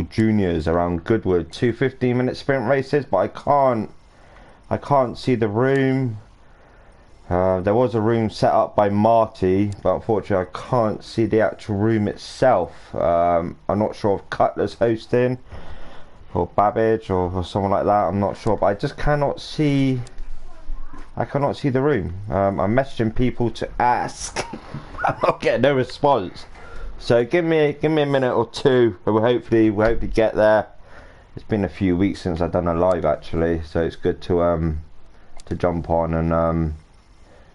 Bull Juniors around Goodwood. 2 15-minute sprint races, but I can't see the room. There was a room set up by Marty, but unfortunately I can't see the actual room itself. I'm not sure if Cutler's hosting, or Babbage, or someone like that. I'm not sure, but I just cannot see. I cannot see the room. I'm messaging people to ask. I'm not getting no response. So give me a minute or two, and we'll hopefully get there. It's been a few weeks since I've done a live actually, so it's good to jump on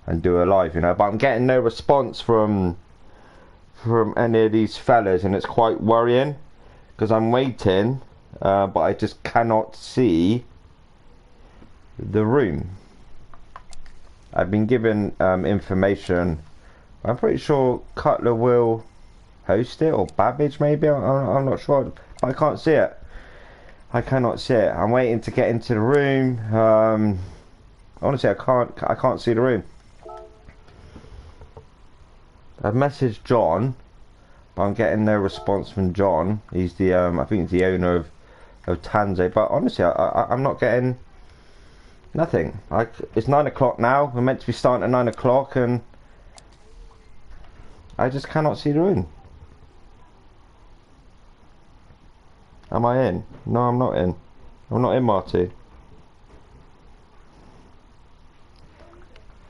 and do a live, you know. But I'm getting no response from any of these fellas, and it's quite worrying because I'm waiting, but I just cannot see the room. I've been given information. I'm pretty sure Cutler will host it, or Babbage maybe. I'm not sure, but I can't see it. I cannot see it. I'm waiting to get into the room. Honestly, I can't see the room. I've messaged John, but I'm getting no response from John. He's the I think he's the owner of Tanso. But honestly, I'm not getting nothing. It's 9 o'clock now. We're meant to be starting at 9 o'clock, and I just cannot see the room. Am I in? No, I'm not in. I'm not in, Marty.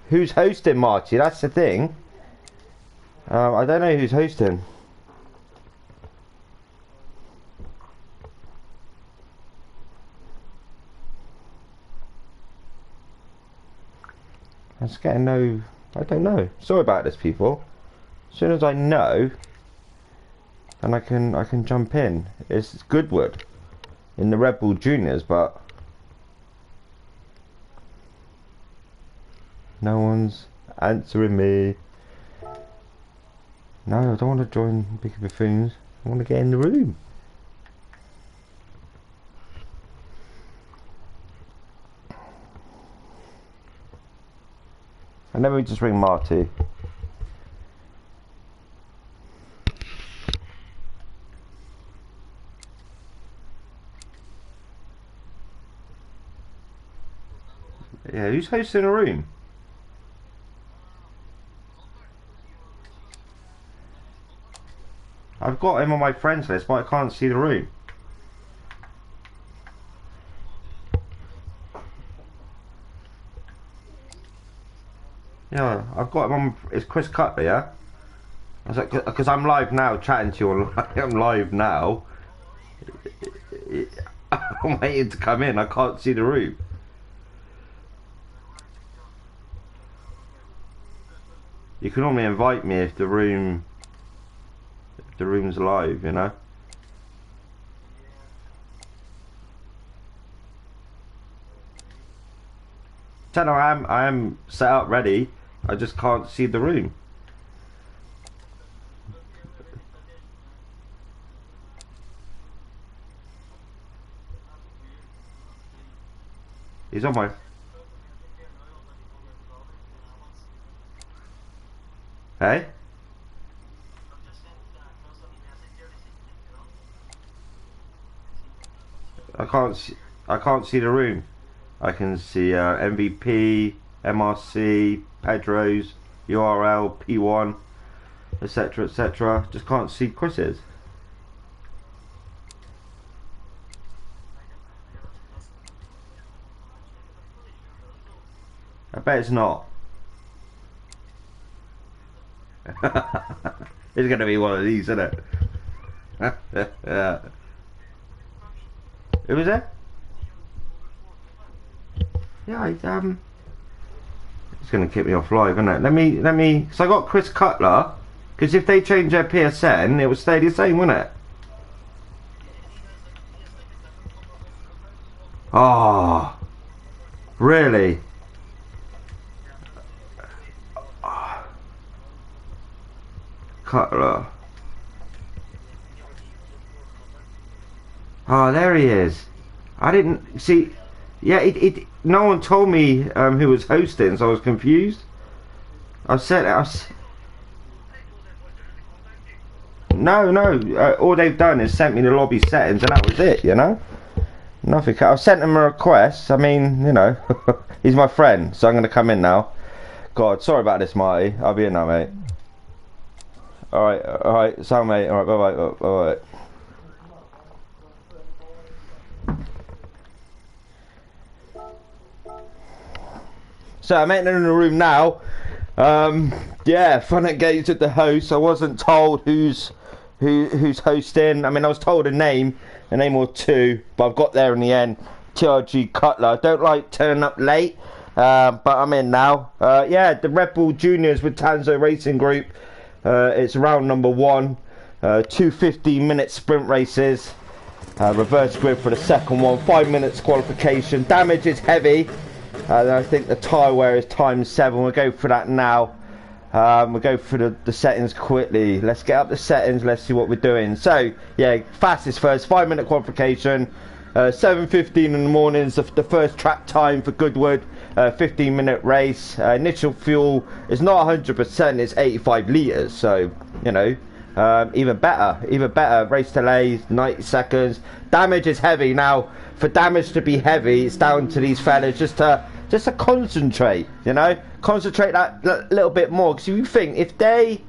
Who's hosting, Marty? That's the thing. I don't know who's hosting. I'm just getting no. I don't know. Sorry about this, people. As soon as I know, then I can jump in. It's Goodwood in the Redbull Juniors, but no one's answering me. No, I don't want to join Big Buffoons. I want to get in the room. And then we just ring Marty. Yeah, who's hosting a room? I've got him on my friends list, but I can't see the room. Yeah, I've got him on. It's Chris Cutler, yeah? I was like, because I'm live now, chatting to you online. I'm live now. I'm waiting to come in. I can't see the room. You can only invite me if the room's live, you know. Tell her I am set up ready. I just can't see the room. He's on my. Hey? I can't see the room. I can see MVP, MRC, Pedro's, URL, P1, etc, etc. Just can't see Chris's. I bet it's not. It's gonna be one of these, isn't it? Yeah. Who was it? Yeah, it's gonna keep me off live, isn't it? Let me. So I got Chris Cutler, because if they change their PSN, it would stay the same, wouldn't it? Oh, really? Cutler. Oh, there he is. I didn't see. Yeah, no one told me who was hosting, so I was confused. I said, No, all they've done is sent me the lobby settings and that was it, you know. Nothing. I've sent him a request. I mean, you know, he's my friend, so I'm going to come in now. God, sorry about this, Marty. I'll be in now, mate. Alright, sound, mate. Alright, bye-bye. So I'm entering the room now. Yeah, fun and games with the host. I wasn't told who's hosting. I mean, I was told a name or two, but I've got there in the end. TRG Cutler. I don't like turning up late, but I'm in now. Yeah, the Redbull Juniors with Tanso Racing Group. It's round number 1. 2 15-minute sprint races. Reverse grid for the second one. 5 minutes qualification. Damage is heavy. I think the tyre wear is ×7. We'll go for that now. We'll go through the settings quickly. Let's get up the settings. Let's see what we're doing. So, yeah, fastest first. 5-minute qualification. 7:15 in the mornings. The first track time for Goodwood. 15-minute race. Initial fuel is not 100%. It's 85 litres. So, you know, even better. Race delays 90 seconds. Damage is heavy. Now, for damage to be heavy, it's down to these fellas just to concentrate, you know, concentrate that little bit more. Because if you think, if they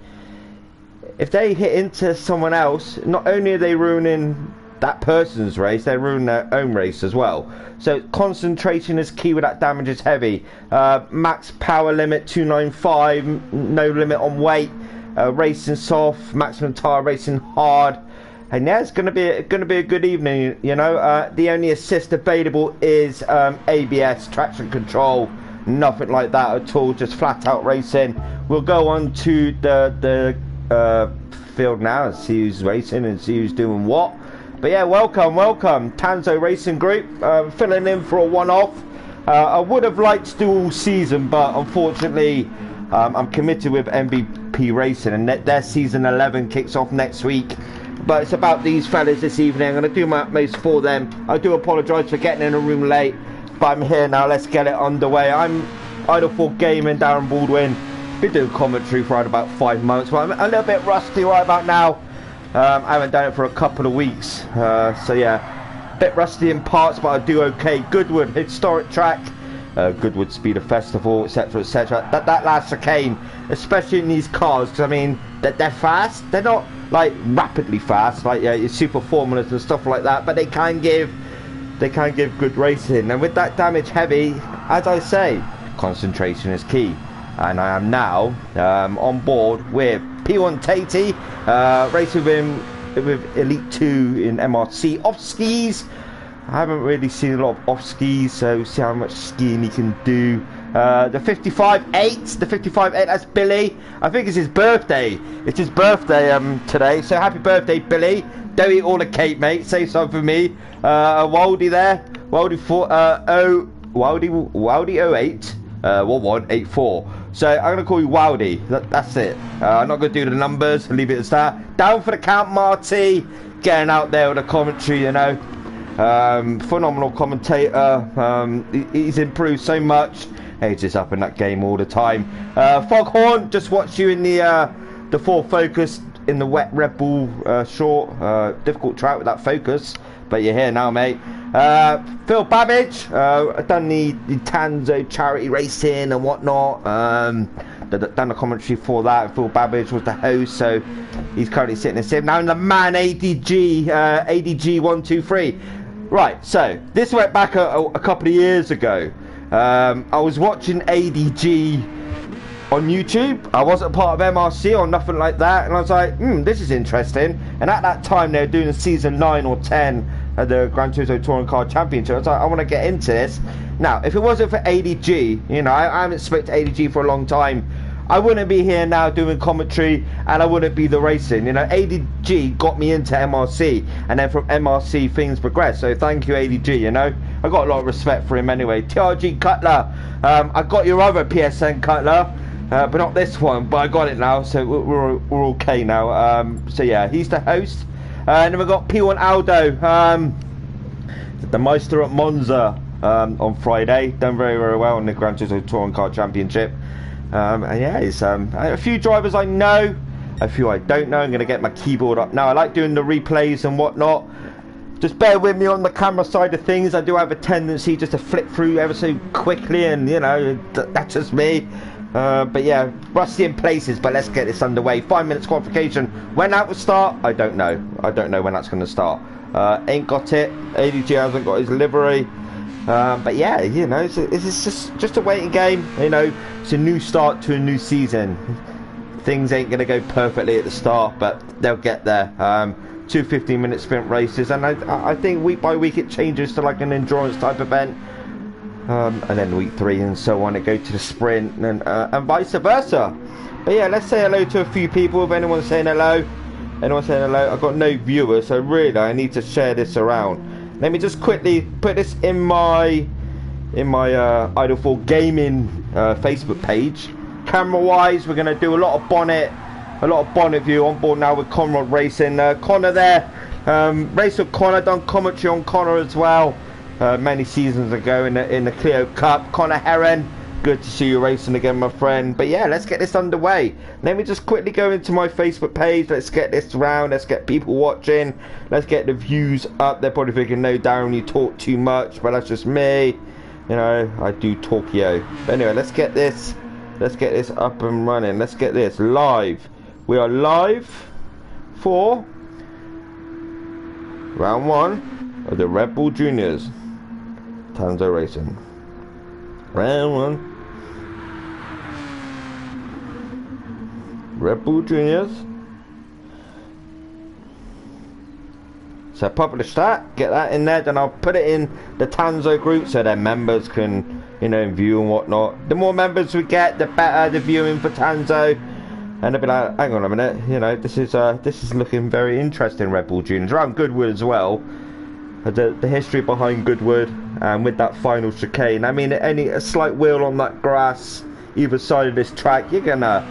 hit into someone else, not only are they ruining that person's race, they ruin their own race as well. So concentration is key with that. Damage is heavy. Max power limit 295, no limit on weight. Racing soft, maximum tire racing hard. And yeah, it's gonna be a good evening, you know. The only assist available is ABS, traction control, nothing like that at all, just flat out racing. We'll go on to the field now and see who's racing and see who's doing what. But yeah, welcome, Tanso Racing Group, filling in for a one-off. I would have liked to do all season, but unfortunately I'm committed with MVP Racing, and their season 11 kicks off next week. But it's about these fellas this evening. I'm going to do my utmost for them. I do apologise for getting in the room late, but I'm here now. Let's get it underway. I'm Idle Gaming, Darren Baldwin. Been doing commentary for about 5 months, but I'm a little bit rusty right about now. I haven't done it for a couple of weeks. So yeah, a bit rusty in parts, but I do okay. Goodwood, historic track. Goodwood Speeder Festival, etc, etc. That last chicane, especially in these cars, because I mean they're fast. They're not like rapidly fast, like your super formulas and stuff like that, but they can give good racing. And with that damage heavy, as I say, concentration is key. And I am now on board with P1 Tatey, racing with him with Elite 2 in MRC off skis. I haven't really seen a lot of off skis, so see how much skiing he can do. The 55.8, that's Billy. I think it's his birthday. It's his birthday today, so happy birthday, Billy. Don't eat all the cake, mate. Save some for me. Waldy there. Waldy 08 1184. So I'm gonna call you Waldy. That's it. I'm not gonna do the numbers. Leave it as that. Down for the count, Marty. Getting out there with the commentary, you know. Phenomenal commentator. He's improved so much. He's just up in that game all the time. Foghorn, just watched you in the Ford Focus in the wet Redbull short. Difficult track with that Focus, but you're here now, mate. Phil Babbage, I've done the Tanso charity racing and whatnot. Done the commentary for that. Phil Babbage was the host, so he's currently sitting in sim. Now in the man ADG 123. Right, so this went back a couple of years ago. I was watching ADG on YouTube. I wasn't part of MRC or nothing like that, and I was like, this is interesting. And at that time they were doing season 9 or 10 at the Gran Turismo Touring Car Championship. I was like, I want to get into this. Now, if it wasn't for ADG, you know, I haven't spoke to ADG for a long time, I wouldn't be here now doing commentary, and I wouldn't be the racing. You know, ADG got me into MRC, and then from MRC things progressed. So thank you, ADG. You know, I got a lot of respect for him anyway. TRG Cutler, I got your other PSN Cutler, but not this one. But I got it now, so we're okay now. So yeah, he's the host, and then we got P1 Aldo, the Meister at Monza on Friday. Done very well in the Gran Turismo Touring Car Championship. And yeah, it's a few drivers I know. a few I don't know. I'm going to get my keyboard up now. I like doing the replays and whatnot. Just bear with me on the camera side of things. I do have a tendency just to flip through ever so quickly, and you know, that's just me. But yeah, rusty in places, but let's get this underway. 5 minutes qualification. When that will start, I don't know. I don't know when that's going to start. Ain't got it. ADG hasn't got his livery. But yeah, you know, it's just a waiting game. You know, it's a new start to a new season. Things ain't going to go perfectly at the start, but they'll get there. 2 15-minute sprint races, and I think week by week it changes to like an endurance type event, and then week 3 and so on it goes to the sprint, and vice versa. But yeah, let's say hello to a few people. If anyone's saying hello, I've got no viewers, so really I need to share this around. Let me just quickly put this in my Idle 4 Gaming Facebook page. Camera wise, we're going to do a lot of bonnet view. On board now with Conrad Racing. Connor there, race with Connor, done commentary on Connor as well many seasons ago in the Clio Cup. Connor Heron, good to see you racing again, my friend. But yeah, let's get this underway. Let me just quickly go into my Facebook page. Let's get this round. Let's get people watching. Let's get the views up. They're probably thinking, no, Darren, you talk too much, but that's just me. You know, I do talkio. But anyway, let's get this up and running. Let's get this live. We are live for round 1 of the Redbull Juniors. Tanso Racing. Round 1. Redbull Juniors. So publish that, get that in there, then I'll put it in the Tanso group so their members can, you know, view and whatnot. The more members we get, the better the viewing for Tanso. And they'll be like, hang on a minute, you know, this is looking very interesting, Redbull Juniors. Around Goodwood as well. The history behind Goodwood, and with that final chicane. I mean, a slight wheel on that grass either side of this track, it's gonna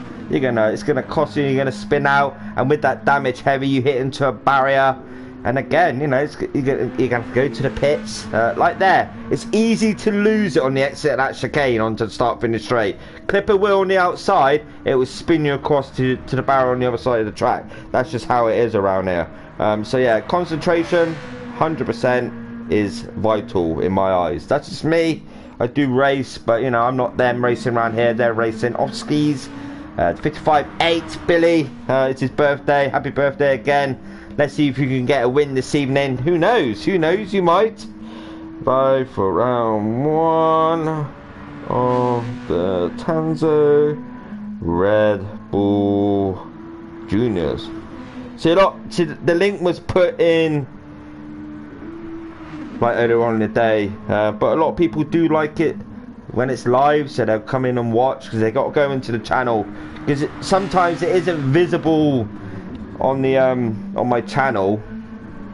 cost you, you're gonna spin out, and with that damage heavy, you hit into a barrier. And again, you know, you're going to go to the pits, like there. It's easy to lose it on the exit of that chicane onto the start-finish straight. Clip a wheel on the outside, it will spin you across to the barrier on the other side of the track. That's just how it is around here. So yeah, concentration, 100% is vital in my eyes. That's just me. I do race, but you know, I'm not them racing around here. They're racing off skis. 55.8 Billy, it's his birthday. Happy birthday again. Let's see if you can get a win this evening. Who knows? You might. 5 for round 1 of the Tanso Redbull Juniors. See, the link was put in like earlier on in the day, but a lot of people do like it when it's live, so they'll come in and watch because they got to go into the channel, because sometimes it isn't visible on the on my channel,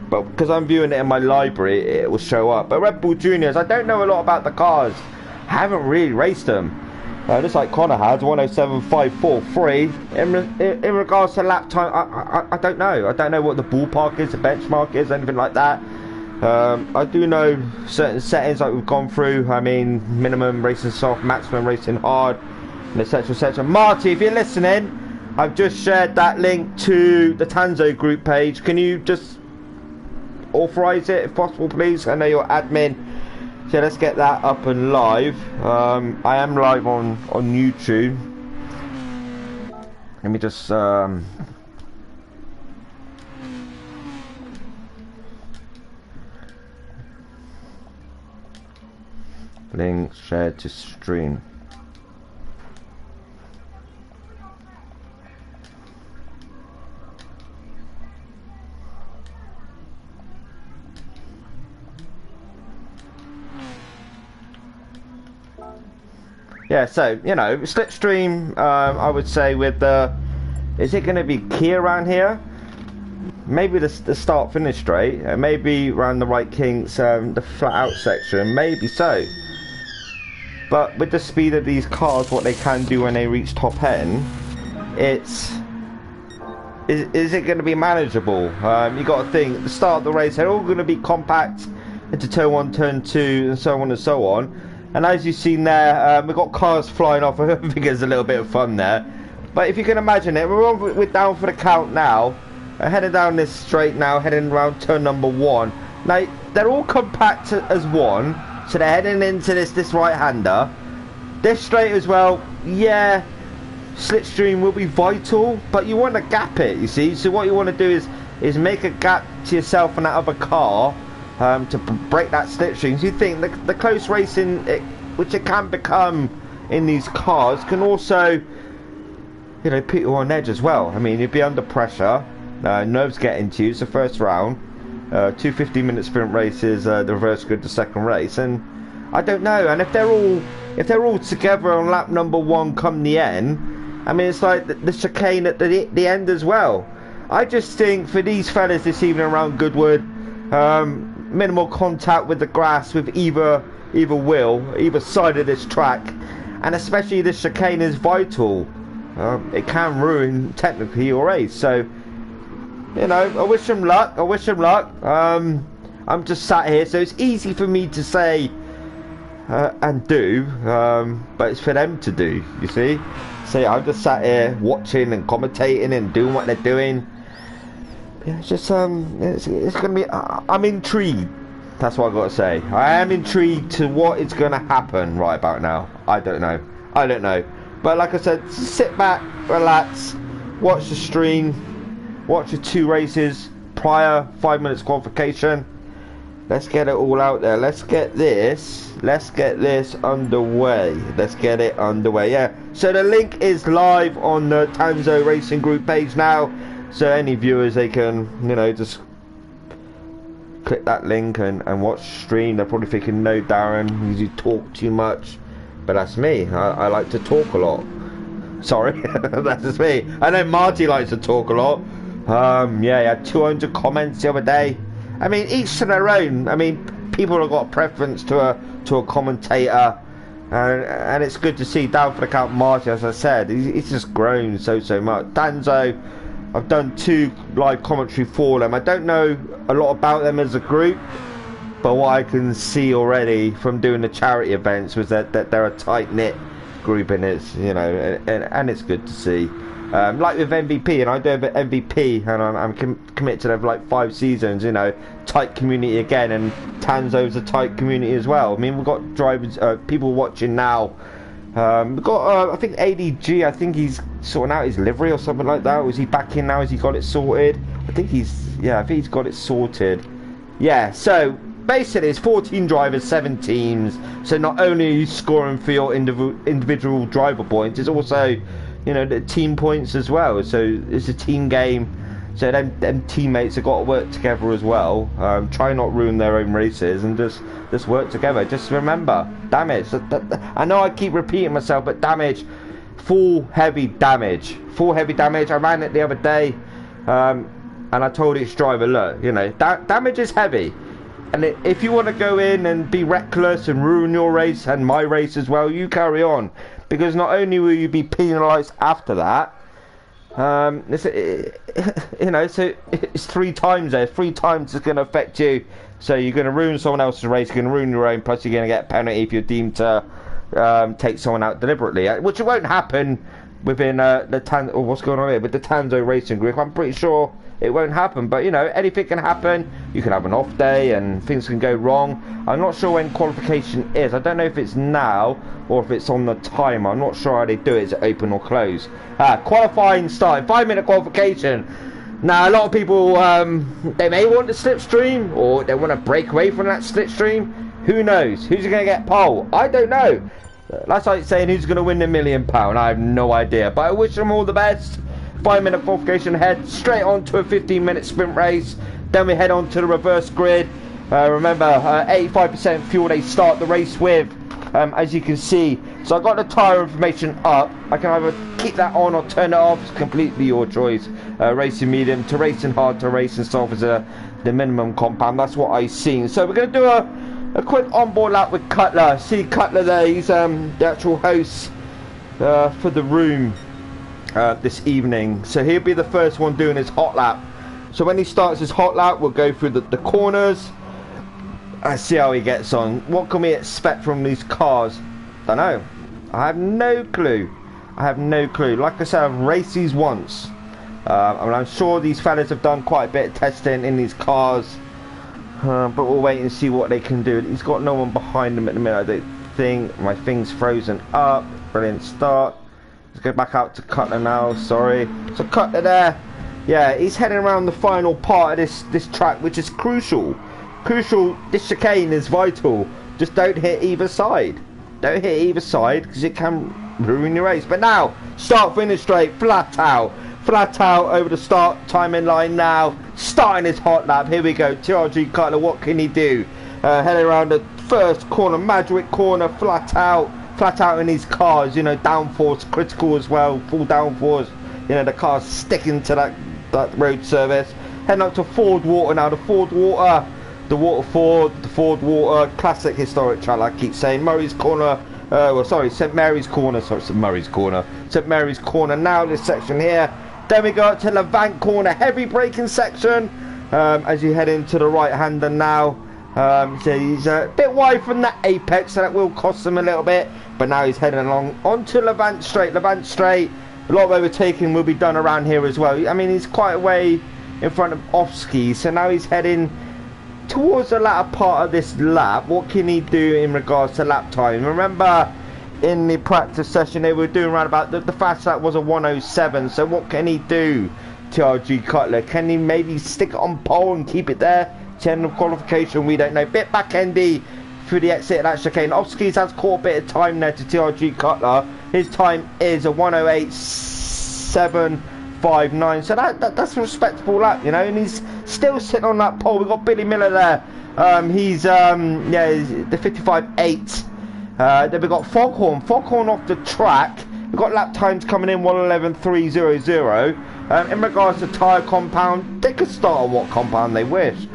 but because I'm viewing it in my library, it will show up. But Redbull Juniors, I don't know a lot about the cars. I haven't really raced them. Just like Connor has, 107.543. In regards to lap time, I don't know. I don't know what the ballpark is, the benchmark is, anything like that. I do know certain settings like we've gone through. I mean, minimum racing soft, maximum racing hard, and etc, etc. Marty, if you're listening, I've just shared that link to the Tanso group page. Can you just authorize it if possible, please? I know you're admin. So let's get that up and live. I am live on YouTube. Let me just link shared to stream. Yeah, so, you know, slipstream, I would say with the... Is it going to be key around here? Maybe the start-finish straight. Maybe around the right kinks, the flat-out section. Maybe so. But with the speed of these cars, what they can do when they reach top end, it's... Is it going to be manageable? You got to think, at the start of the race, they're all going to be compact into turn 1, turn 2, and so on and so on. And as you've seen there, we've got cars flying off. I think there's a little bit of fun there. But if you can imagine it, we're down for the count now. Heading down this straight now, heading around turn number 1. Now, they're all compact as one, so they're heading into this right-hander. This straight as well, yeah, slipstream will be vital, but you want to gap it, you see. So what you want to do is make a gap to yourself and that other car to break that slipstream. So you think the close racing, which it can become in these cars, can also, you know, put you on edge as well. I mean, you'd be under pressure, nerves get into you. It's the first round, 2 15-minute sprint races, the reverse grid, the second race, and I don't know. And if they're all together on lap number 1 come the end, I mean, it's like the chicane at the end as well. I just think for these fellas this evening around Goodwood, minimal contact with the grass with either side of this track, and especially this chicane is vital. It can ruin technically your race. So, you know, I wish them luck. I'm just sat here, so it's easy for me to say and do, but it's for them to do, you see. So I'm just sat here watching and commentating and doing what they're doing. Yeah, it's just it's gonna be, I'm intrigued. That's what I've got to say. I am intrigued to what is going to happen right about now. I don't know. But like I said, sit back, relax, watch the stream, watch the 2 races prior, 5 minutes qualification. Let's get it all out there. Let's get this underway. Let's get it underway. Yeah. So the link is live on the Tanso Racing Group page now. So any viewers, they can, you know, just click that link and watch the stream. They're probably thinking, no, Darren, you talk too much. But that's me. I like to talk a lot. Sorry, that's just me. I know Marty likes to talk a lot. Yeah, he had 200 comments the other day. I mean, each to their own. I mean, people have got a preference to a commentator, and it's good to see down for the count Marty. As I said, he's just grown so much. Tanso, I've done 2 live commentary for them. I don't know a lot about them as a group, but what I can see already from doing the charity events was that they're a tight-knit group, and it's, you know, and it's good to see. Like with MVP, and I do have MVP, and I'm committed to them for like 5 seasons, you know, tight community again, and Tanso's a tight community as well. I mean, we've got drivers, people watching now. We've got, I think ADG, I think he's sorting out his livery or something like that. Was he back in now? Has he got it sorted? I think he's got it sorted. Yeah, so basically it's 14 drivers, 7 teams. So not only are you scoring for your individual driver points, it's also, you know, the team points as well. So it's a team game. So them teammates have got to work together as well. Try not ruin their own races and just work together. Just remember, damage. I know I keep repeating myself, but damage, full heavy damage. I ran it the other day, and I told each driver, look, you know, damage is heavy. And if you want to go in and be reckless and ruin your race and my race as well, you carry on. Because not only will you be penalised after that, you know, so it's 3 times there. 3 times it's going to affect you. So you're going to ruin someone else's race, you're going to ruin your own, plus you're going to get a penalty if you're deemed to take someone out deliberately, which it won't happen within what's going on here with the Tanso Racing Group. I'm pretty sure it won't happen, but you know, anything can happen. You can have an off day and things can go wrong. I'm not sure when qualification is. I don't know if it's now or if it's on the timer. I'm not sure how they do it. Is it open or close? Qualifying starting, 5-minute qualification. Now a lot of people, they may want the slipstream, or they want to break away from that slipstream. Who knows? Who's going to get pole? I don't know. That's like saying who's going to win the £1 million. I have no idea, but I wish them all the best. 5-minute qualification ahead, straight on to a 15-minute sprint race. Then we head on to the reverse grid. Remember, 85% fuel they start the race with, as you can see. So I've got the tyre information up. I can either keep that on or turn it off. It's completely your choice. Racing medium to racing hard to racing soft is the minimum compound. That's what I've seen. So we're going to do a quick onboard lap with Cutler. See Cutler there, he's the actual host for the room this evening. So he'll be the first one doing his hot lap. So when he starts his hot lap, we'll go through the corners and see how he gets on. What can we expect from these cars? Don't know. I have no clue. I have no clue. Like I said, I've raced these once. And I'm sure these fellas have done quite a bit of testing in these cars. But we'll wait and see what they can do. He's got no one behind him at the minute, I don't think. My thing's frozen up. Brilliant start. Let's go back out to Cutler now, sorry. So Cutler there. Yeah, he's heading around the final part of this track, which is crucial. Crucial, this chicane is vital. Just don't hit either side. Don't hit either side, because it can ruin your race. But now, start finish straight, flat out. Flat out over the start timing line now. Starting his hot lap. Here we go. TRG Cutler, what can he do? Heading around the first corner, Madrid corner, flat out. Flat out in these cars, you know, downforce critical as well. Full downforce. You know, the car's sticking to that road surface. Heading up to Ford Water now. The Ford Water. The Ford Water. Classic historic track, I keep saying. Murray's Corner. Well, sorry, St Mary's Corner. Sorry, St Mary's Corner. St Mary's Corner. Now this section here. Then we go up to Levant Corner, heavy braking section as you head into the right-hander now. So he's a bit wide from the apex, so that will cost him a little bit. But now he's heading along onto Levant Straight. Levant Straight, a lot of overtaking will be done around here as well. I mean, he's quite a way in front of Offski, so now he's heading towards the latter part of this lap. What can he do in regards to lap time? Remember, in the practice session they were doing around about the fast lap was a 107, so what can he do? TRG Cutler, can he maybe stick it on pole and keep it there to end of qualification? We don't know. Bit back endy through the exit of that chicane. Offskis has caught a bit of time there to TRG Cutler. His time is a 108.759, so that's a respectable lap, you know, and he's still sitting on that pole. We've got Billy Miller there. He's the 55.8. Then we've got Foghorn off the track. We've got lap times coming in 1:11.300. In regards to tyre compound, they could start on what compound they wish.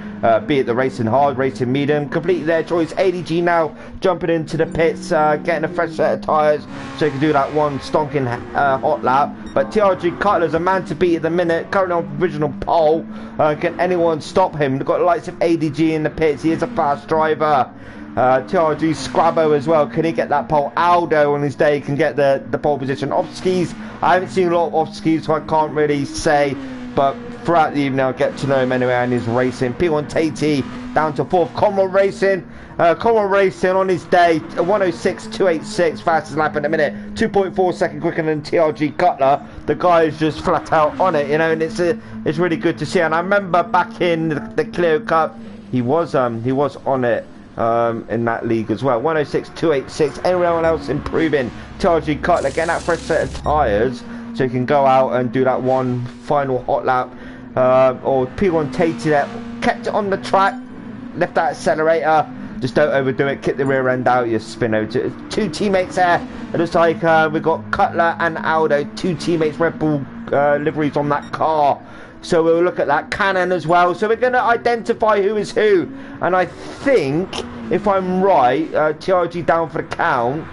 Be it the racing hard, racing medium, completely their choice. ADG now jumping into the pits, getting a fresh set of tyres so he can do that one stonking hot lap. But TRG Cutler's a man to beat at the minute, currently on provisional pole. Can anyone stop him? We've got the likes of ADG in the pits. He is a fast driver. TRG Scrabbo as well. Can he get that pole? Aldo on his day can get the pole position. Off skis, I haven't seen a lot of off skis, so I can't really say. But throughout the evening, I'll get to know him anyway, and he's racing. P1 Tate down to 4th. Conroy Racing. Conroy Racing on his day, 106.286, fastest lap in a minute. 2.4 seconds quicker than TRG Cutler. The guy is just flat out on it, you know, and it's really good to see. And I remember back in the Clio Cup, he was on it. In that league as well. 106.286. Anyone else improving? TRG Cutler getting that fresh set of tyres so he can go out and do that one final hot lap. Or P1 Tate that kept it on the track, left that accelerator. Just don't overdo it. Kick the rear end out. You spin over. Two teammates there. It looks like we've got Cutler and Aldo. Two teammates. Red Bull liveries on that car. So we'll look at that Cannon as well. So we're going to identify who is who. And I think, if I'm right, TRG down for the count.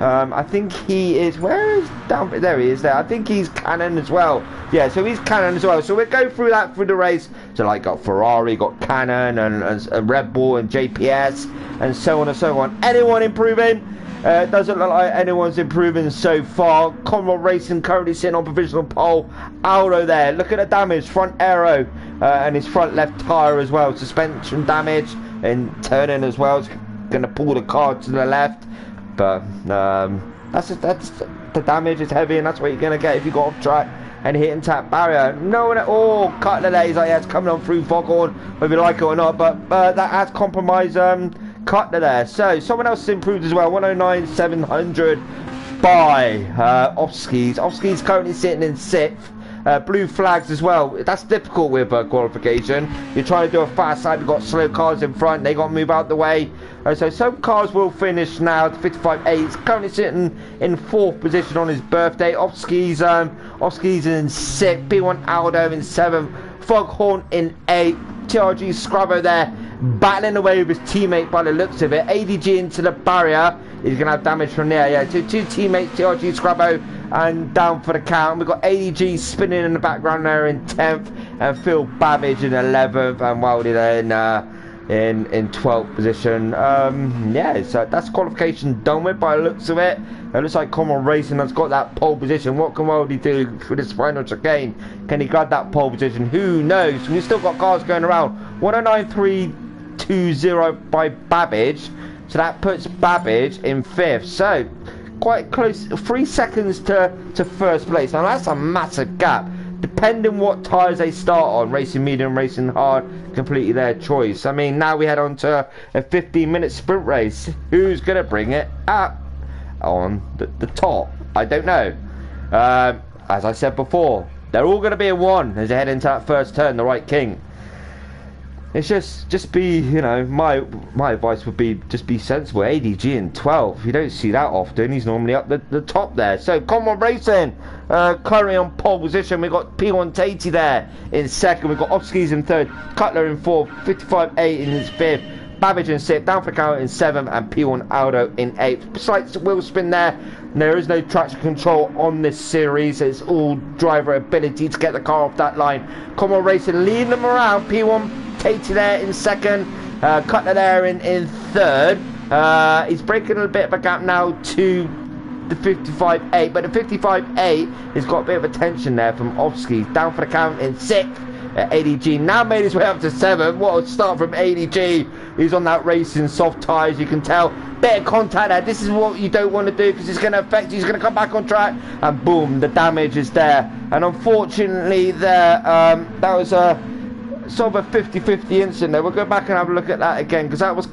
I think he is... Where is down? There he is there. I think he's Cannon as well. Yeah, so he's Cannon as well. So we'll go through that through the race. So like got Ferrari, got Cannon and Red Bull and JPS and so on and so on. Anyone improving? Doesn't look like anyone's improving so far. Conroy Racing currently sitting on provisional pole. Aldo there. Look at the damage. Front aero and his front left tyre as well. Suspension damage and turning as well. It's going to pull the car to the left. But that's the damage is heavy, and that's what you're going to get if you go off track and hit and tap barrier. No one at all. Cutler there. He's like, yeah, it's coming on through Foghorn, whether you like it or not. But that has compromised Cutler there. So someone else improved as well. 109.700 by Offskis. Offskis currently sitting in 6th. Blue flags as well. That's difficult with qualification. You're trying to do a fast lap. You've got slow cars in front. They got to move out the way. So some cars will finish now. The 55.8 is currently sitting in 4th position on his birthday. Offskis in 6th. P1 Aldo in 7th. Foghorn in 8th. TRG Scrabbo there, battling away with his teammate by the looks of it. ADG into the barrier. He's going to have damage from there. Yeah, two teammates, TRG Scrabbo, and down for the count. We've got ADG spinning in the background there in 10th, and Phil Babbage in 11th, and Wildy there in in 12th position. Yeah, so that's qualification done with by the looks of it. It looks like Common Racing has got that pole position. What can Wildy do for this final chicane? Can he grab that pole position? Who knows? We've still got cars going around. 109.320 by Babbage, so that puts Babbage in 5th. So quite close, 3 seconds to first place. Now that's a massive gap. Depending what tyres they start on, racing medium, racing hard, completely their choice. I mean, now we head on to a 15-minute sprint race. Who's going to bring it up on the top? I don't know. As I said before, they're all going to be in one as they head into that first turn, the right king. It's just be, you know, my advice would be just be sensible. ADG in 12. You don't see that often. He's normally up the top there. So Common Racing currently on pole position. We've got P180 there in 2nd. We've got Oskis in 3rd. Cutler in 4th. 55.8 in his 5th. Babbage in 6th. Down for count in 7th. And P1 Aldo in 8th. Slight wheel spin there. There is no traction control on this series. It's all driver ability to get the car off that line. Common Racing leading them around. P1 Katie there in 2nd, Cutler there in 3rd. He's breaking a bit of a gap now to the 55.8, but the 55.8 has got a bit of attention there from Ofsky. Down for the count in 6th. ADG now made his way up to 7th. What a start from ADG. He's on that racing soft tyres, you can tell. Bit of contact there. This is what you don't want to do because it's going to affect you. He's going to come back on track, and boom, the damage is there. And unfortunately, there that was a sort of a 50-50 incident there. We'll go back and have a look at that again because that was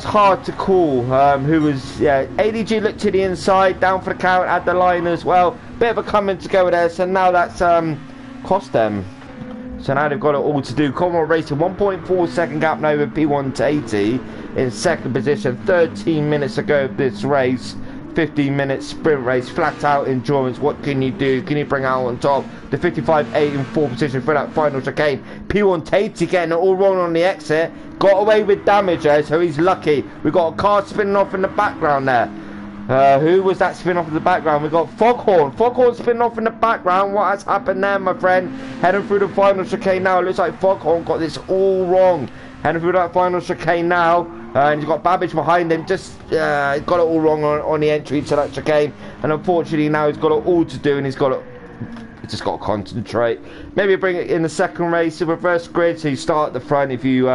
hard to call. ADG looked to the inside, down for the count, had the line as well. Bit of a coming to go there, so now that's cost them. So now they've got it all to do. Common Racing 1.4 second gap now with P1 to 80 in 2nd position. 13 minutes ago of this race. 15-minute sprint race, flat out endurance. What can you do? Can you bring out on top? The 55.8 in 4th position for that final chicane. P1 Tatey getting it all wrong on the exit. Got away with damage there, so he's lucky. We've got a car spinning off in the background there. Who was that spin off in the background? We've got Foghorn. Foghorn spinning off in the background. What has happened there, my friend? Heading through the final chicane now. It looks like Foghorn got this all wrong. Heading through that final chicane now. And he's got Babbage behind him. Just got it all wrong on the entry to that chicane. And unfortunately now he's got it all to do, and he's just got to concentrate. Maybe bring it in the second race, a reverse grid, so you start at the front if you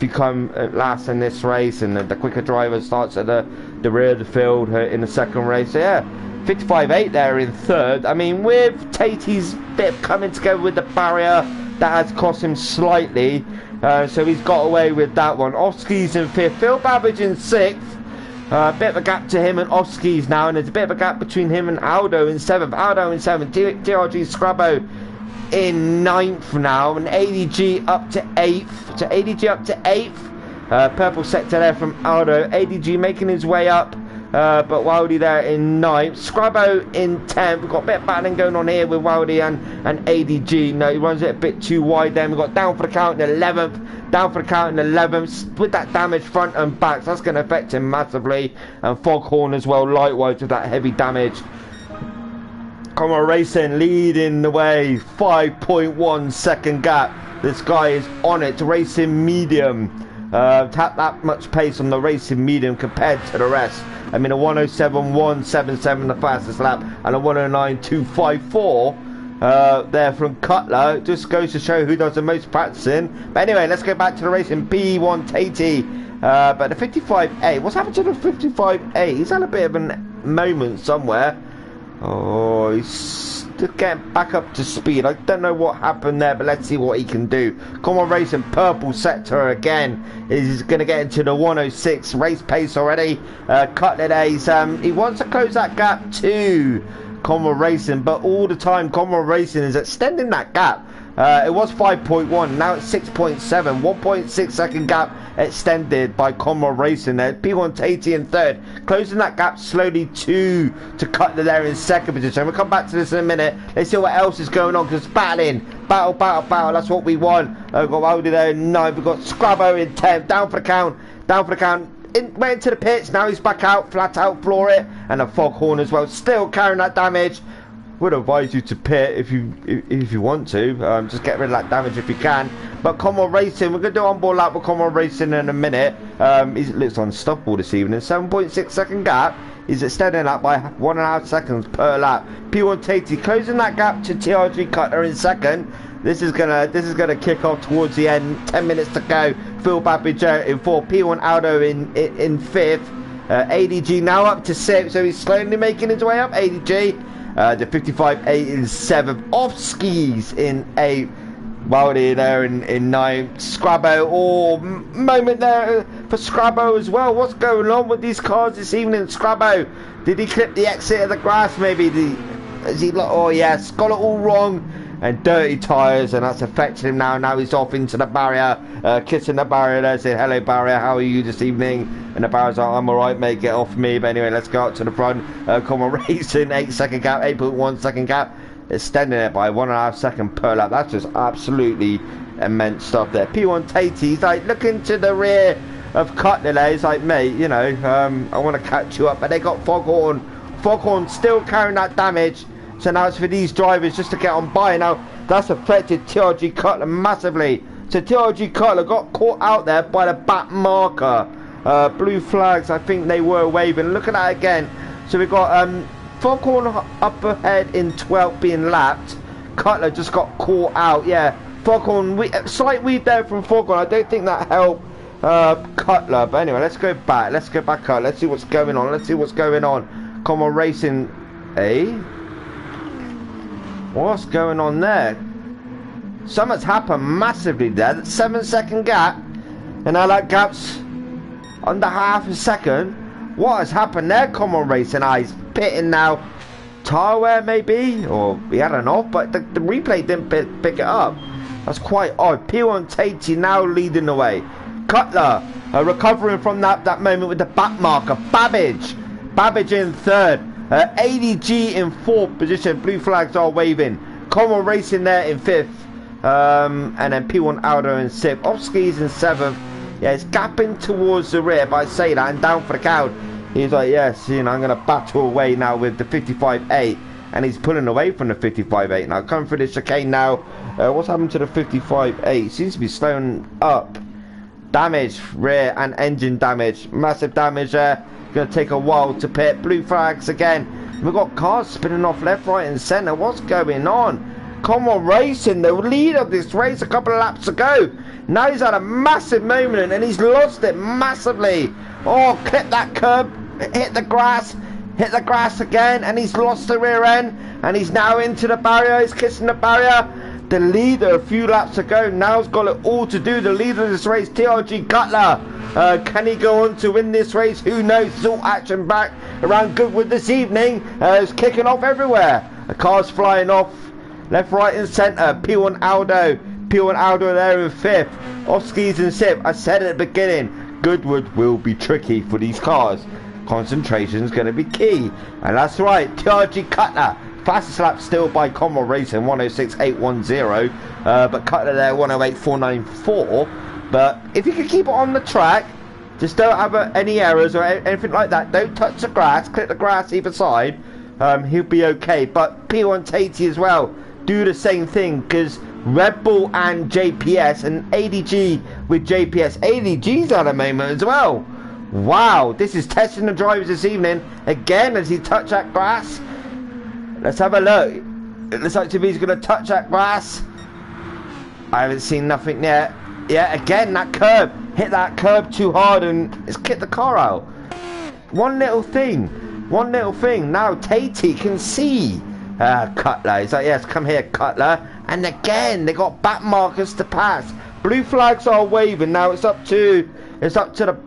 come last in this race, and the quicker driver starts at the rear of the field in the second race. So yeah, 55.8 there in 3rd. I mean, with Tatey's bit coming together with the barrier, that has cost him slightly. So he's got away with that one. Oski's in 5th. Phil Babbage in 6th. Bit of a gap to him and Oski's now, and there's a bit of a gap between him and Aldo in 7th. Aldo in 7th. DRG Scrabbo in 9th now, and ADG up to 8th. So ADG up to 8th. Purple sector there from Aldo. ADG making his way up. But Wildy there in 9th. Scrabbo in 10th. We've got a bit of battling going on here with Wildy and ADG. No, he runs it a bit too wide then. We've got down for the count in 11th. Down for the count in 11th. With that damage front and back, so that's going to affect him massively. And Foghorn as well, likewise, with that heavy damage. Common Racing leading the way. 5.1 second gap. This guy is on it. Racing medium. Tap that much pace on the racing medium compared to the rest. I mean, a 107.177 the fastest lap, and a 109.254 there from Cutler. Just goes to show who does the most practicing. But anyway, let's go back to the racing. P1 Tatey, but the 55.8. What's happened to the 55.8? He's had a bit of a moment somewhere. Oh, he's still getting back up to speed. I don't know what happened there, but let's see what he can do. Come on, racing purple sector again. He's going to get into the 106 race pace already. Cutler days. He wants to close that gap too. Common Racing, but all the time Common Racing is extending that gap. It was 5.1, now it's 6.7. 1.6 second gap extended by Common Racing there. P1 Tatey in 3rd, closing that gap slowly to Cutler there in 2nd position. We'll come back to this in a minute. Let's see what else is going on, because battling, battle, that's what we want. We've got Wildy there in 9th, we've got Scrabbo in 10th, down for the count. Went into the pits, now he's back out, flat out, floor it, and a Foghorn as well, still carrying that damage. would advise you to pit if you want to. Just get rid of that damage if you can. But Onboard Racing, we're going to do Onboard Lap with Onboard Racing in a minute. He looks unstoppable this evening. 7.6 second gap. He's extending that by 1.5 seconds per lap. P1 Tatey closing that gap to TRG Cutler in second. This is gonna kick off towards the end. 10 minutes to go. Phil Babbage in fourth. P1 Aldo in fifth. ADG now up to sixth, so he's slowly making his way up. ADG. The 55.8 in seventh. Off skis in eighth. Wildy there in ninth. Scrabbo, moment there for Scrabbo as well. What's going on with these cars this evening? Scrabbo, did he clip the exit of the grass maybe? Oh yes, got it all wrong. And dirty tyres, and that's affecting him now. Now he's off into the barrier, kissing the barrier there, saying, hello barrier, how are you this evening? And the barrier's like, I'm alright mate, get off me. But anyway, let's go up to the front. Onboard Racing, 8 second gap, 8.1 second gap, extending it by 1.5 seconds per lap. That's just absolutely immense stuff there. P1 Tatey's like looking to the rear of Cutler there. He's like, mate, you know, I want to catch you up. But they got Foghorn still carrying that damage. So now it's for these drivers just to get on by. Now that's affected TRG Cutler massively. So TRG Cutler got caught out there by the back marker. Blue flags, I think they were waving. Look at that again. So we've got Foghorn up ahead in 12th being lapped. Cutler just got caught out. Yeah, Foghorn, slight weed there from Foghorn. I don't think that helped Cutler. But anyway, let's go back. Let's go back up. Let's see what's going on. Onboard Racing, what's going on there? Something's happened massively there. That 7 second gap, and now that gap's under half a second. What has happened there? Onboard Racing, he's pitting now. Tire wear maybe, or he had an off, but the replay didn't pick it up. That's quite odd. P1 Tatey now leading the way. Cutler recovering from that moment with the back marker. Babbage in third. ADG in fourth position. Blue flags are waving. Onboard Racing there in fifth. And then P1 Aldo in sixth. Off skis in seventh. Yeah, it's gapping towards the rear, but I say that, and down for the count. He's like, yes, you know, I'm going to battle away now with the 55.8. And he's pulling away from the 55.8 now. Coming through the chicane now. What's happened to the 55.8? Seems to be slowing up. Damage, rear and engine damage. Massive damage there. Going to take a while to pit. Blue flags again. We've got cars spinning off left, right and centre. What's going on? Onboard Racing, the lead of this race a couple of laps ago. Now he's had a massive moment and he's lost it massively. Oh, clip that curb, hit the grass again, and he's lost the rear end, and he's now into the barrier. He's kissing the barrier. The leader a few laps ago now's got it all to do. The leader of this race, TRG Cutler. Can he go on to win this race? Who knows? It's all action back around Goodwood this evening. It's kicking off everywhere. The car's flying off left, right and centre. P1 Aldo there in fifth. Off skis in sixth. I said at the beginning, Goodwood will be tricky for these cars. Concentration is going to be key. And that's right, TRG Cutler. Fastest lap still by Onboard Racing, 106.810. But Cutler there, 108.494. But if you can keep it on the track, just don't have any errors or anything like that. Don't touch the grass, clip the grass either side. He'll be okay. But P1 Tatey as well, do the same thing, because Redbull and JPS and ADG with JPS. ADG's had a moment as well. Wow, this is testing the drivers this evening. Again, as he touch that grass. Let's have a look. It looks like he's going to touch that grass. I haven't seen nothing yet. Yeah, again, that curb. Hit that curb too hard and it's kicked the car out. One little thing. Now Tatey can see Cutler. He's like, yes, come here, Cutler. And again, they got back markers to pass. Blue flags are waving. Now it's up to the,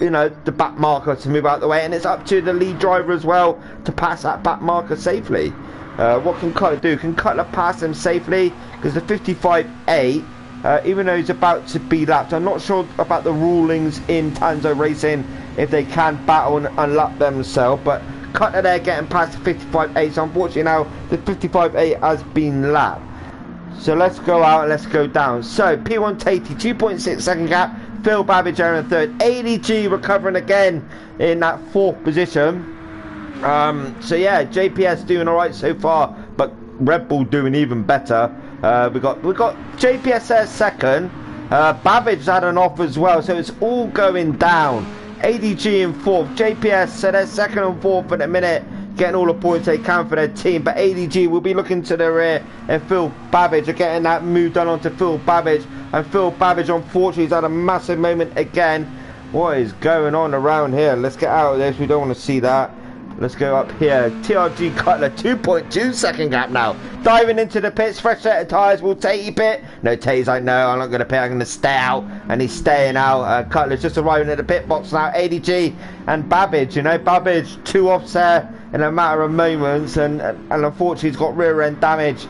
you know, the back marker to move out the way, and it's up to the lead driver as well to pass that back marker safely. What can Cutler do? Can Cutler pass him safely? Because the 55.8, even though he's about to be lapped, I'm not sure about the rulings in Tanso Racing if they can battle and unlap themselves, but Cutler there getting past the 55.8, so unfortunately now the 55.8 has been lapped. So let's go out and let's go down. So P1 Tatey, 2.6 second gap. Phil Babbage there in third. ADG recovering again in that fourth position. So yeah, JPS doing alright so far. Redbull doing even better. We got JPS there second. Babbage had an off as well, so it's all going down. ADG in fourth, JPS, so they're second and fourth at the minute, getting all the points they can for their team. But ADG will be looking to the rear, and Phil Babbage are getting that move done onto Phil Babbage. And Phil Babbage, unfortunately, has had a massive moment again. What is going on around here? Let's get out of this. We don't want to see that. Let's go up here. TRG Cutler, 2.2 second gap now. Diving into the pits, fresh set of tyres. Will Tatey pit? No, Tatey's like, no, I'm not going to pit. I'm going to stay out. And he's staying out. Cutler's just arriving at the pit box now. ADG and Babbage, you know, Babbage, 2 offs there in a matter of moments. And unfortunately, he's got rear end damage.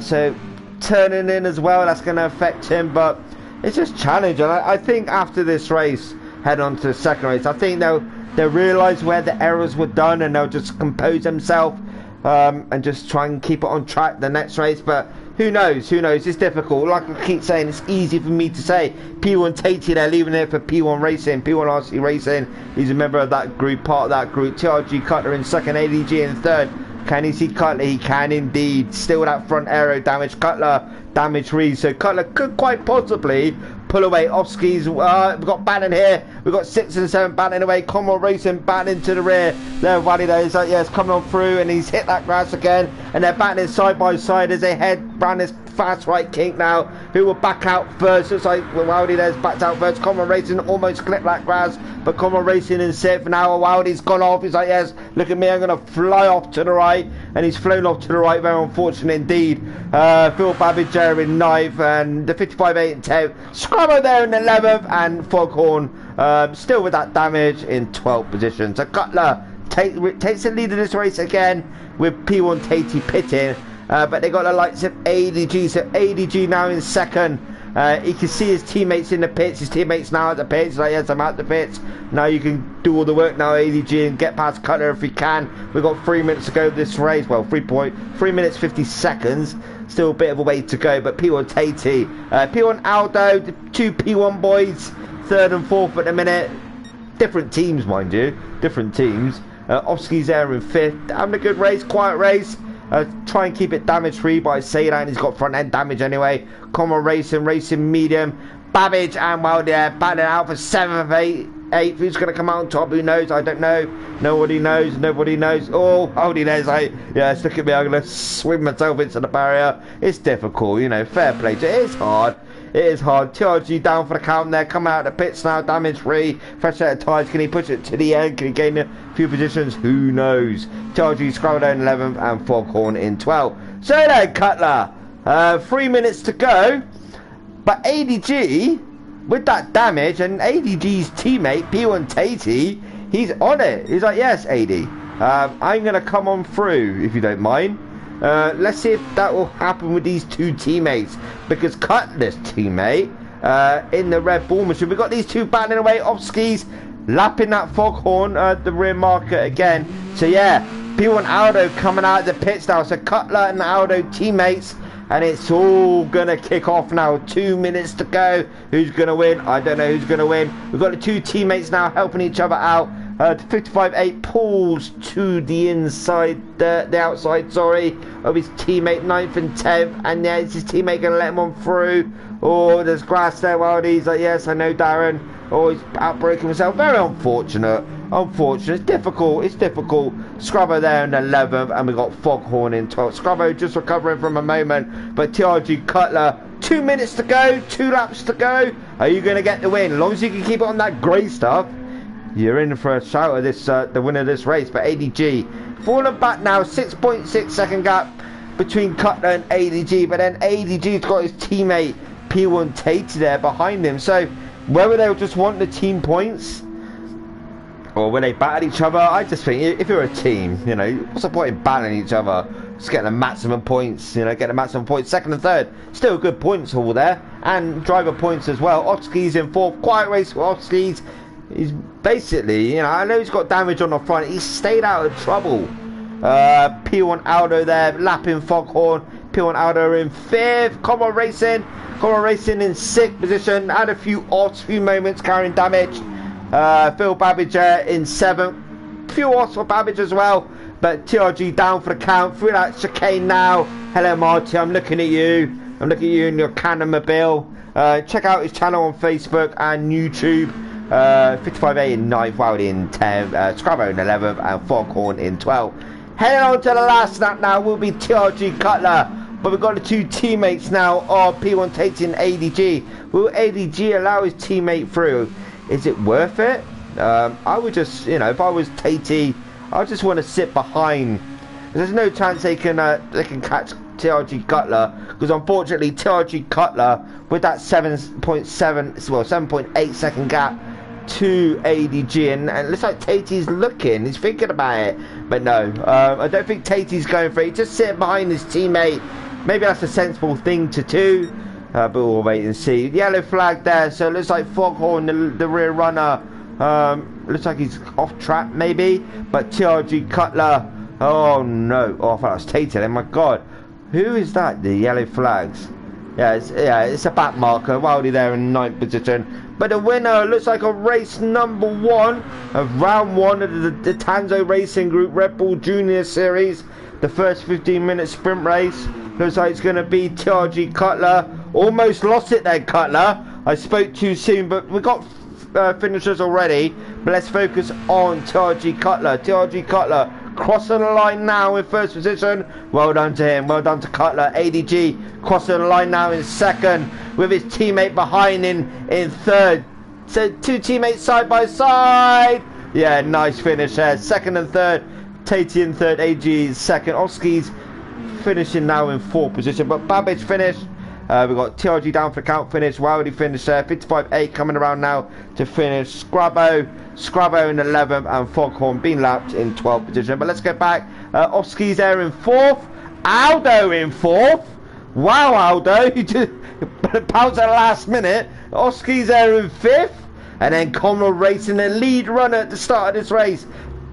So turning in as well, that's going to affect him. But it's just challenging. I think after this race, head on to the second race, I think they'll realise where the errors were done, and they'll just compose themselves and just try and keep it on track the next race. But who knows? It's difficult. Like I keep saying, it's easy for me to say. P1 Tatey, they're leaving it for P1 Racing, P1 RC Racing. He's a member of that group, part of that group. TRG Cutler in second, ADG in third. Can he see Cutler? He can indeed. Still that front aero damage. Cutler damage read, so Cutler could quite possibly pull away off skis. We've got Bannon here. We've got 6 and 7 Bannon away. Conwell Racing Bannon to the rear. There, Waddy there. He's like, yes, coming on through, and he's hit that grass again. And they're batting side by side as they head round this fast right kink now. Who will back out first? Looks like Wildy there's backed out first. Conwell Racing almost clipped that grass, but Conwell Racing in 6th. Now Wildy's gone off. He's like, yes, look at me. I'm going to fly off to the right. And he's flown off to the right. Very unfortunate indeed. Phil Babbage there in 9th, and the 55-8 in 10th. Scrubber there in 11th, and Foghorn still with that damage in 12th position. So Cutler takes the lead of this race again with P1 Tatey pitting, but they got the likes of ADG. So ADG now in second. He can see his teammates in the pits. His teammates now at the pits. He's like, yes, I'm at the pits. Now you can do all the work now, ADG, and get past Cutler if we can. We've got 3 minutes to go this race. Well, 3 minutes 50 seconds. Still a bit of a way to go, but P1 Tatey, P1 Aldo, the 2 P1 boys, 3rd and 4th at the minute. Different teams, mind you, different teams. Oski's there in 5th. Having a good race, quiet race. Try and keep it damage free, but I say that, and he's got front end damage anyway. Common Racing medium. Babbage and Wildy batting out for 7th, 8th. Who's going to come out on top? Who knows? I don't know. Nobody knows. Oh, Wildy there's like, yes, look at me. I'm going to swing myself into the barrier. It's difficult, you know, fair play. It is hard. TRG down for the count there. Come out of the pits now, damage free. Fresh set of tyres. Can he push it to the end? Can he gain a few positions? Who knows? TRG scroll down 11th and Foghorn in 12th. So then, Cutler. 3 minutes to go. But ADG, with that damage, and ADG's teammate, P1 Tatey, he's on it. He's like, yes, AD. I'm going to come on through, if you don't mind. Let's see if that will happen with these 2 teammates, because Cutler's teammate in the Redbull machine, we've got these 2 battling away off skis, lapping that Foghorn, the rear marker again. So yeah, P1 Aldo coming out of the pits now. So Cutler and Aldo teammates, and it's all gonna kick off now. 2 minutes to go. Who's gonna win? I don't know who's gonna win. We've got the 2 teammates now helping each other out. The 55-8 pulls to the inside, the outside, sorry, of his teammate, 9th and 10th, and yeah, is his teammate going to let him on through? Oh, there's grass there, Wildy. He's like, yes, I know, Darren. Oh, he's outbreaking himself. Very unfortunate. It's difficult. Scrubbo there in 11th, and we've got Foghorn in 12th. Scrubbo just recovering from a moment, but TRG Cutler, 2 minutes to go, 2 laps to go. Are you going to get the win? As long as you can keep it on that grey stuff, you're in for a shout of this, the winner of this race. But ADG falling back now, 6.6 second gap between Cutler and ADG. But then ADG's got his teammate P1 Tatey there behind him. So whether they'll just want the team points or will they battle each other, I just think if you're a team, you know, what's the point in battling each other? Just getting the maximum points, you know, get the maximum points. 2nd and 3rd, still good points haul there, and driver points as well. Oski's in 4th, quiet race for Oski's. He's basically, you know, I know he's got damage on the front. He's stayed out of trouble. P1 Aldo there, lapping Foghorn. P1 Aldo in 5th. Common Racing in 6th position. Had a few moments carrying damage. Phil Babbage in 7th. Few odds for Babbage as well. But TRG down for the count through that chicane now. Hello Marty, I'm looking at you. I'm looking at you in your Canamobile. Check out his channel on Facebook and YouTube. 55A in 9th, Wildy in 10th, Scrabbo in 11th, and Foghorn in 12th. Heading on to the last snap now will be TRG Cutler. But we've got the two teammates now of P1 Tate and ADG. Will ADG allow his teammate through? Is it worth it? I would just, you know, if I was Tate, I just want to sit behind. There's no chance they can catch TRG Cutler, because unfortunately TRG Cutler with that 7.8 second gap to ADG, and it looks like Tate's looking, he's thinking about it, but no, I don't think Tate's going for it. Just sitting behind his teammate, maybe that's a sensible thing to do, but we'll wait and see. Yellow flag there, so it looks like Foghorn, the rear runner, looks like he's off track maybe, but TRG Cutler, oh no, oh I thought that was Tate then, my god, who is that, the yellow flags? Yeah, it's a back marker. Wildy there in 9th position. But the winner looks like a race number 1 of round 1 of the Tanso Racing Group Redbull Junior Series. The first 15-minute sprint race. Looks like it's going to be TRG Cutler. Almost lost it there, Cutler. I spoke too soon, but we got finishers already. But let's focus on TRG Cutler. TRG Cutler crossing the line now in first position. Well done to him, well done to Cutler. ADG crossing the line now in second with his teammate behind in third. So two teammates side by side. Yeah, nice finish there. Second and third. Tate in third, AG second. Oski's finishing now in fourth position, but Babbage finished. We've got TRG down for the count finish. Wildy finished there. 55.8 coming around now to finish. Scrabbo in 11th, and Foghorn being lapped in 12th position. But let's get back. Oski's there in 4th. Aldo in 4th. Wow, Aldo. You just pounced at the last minute. Oski's there in 5th. And then Conrad racing the lead runner at the start of this race.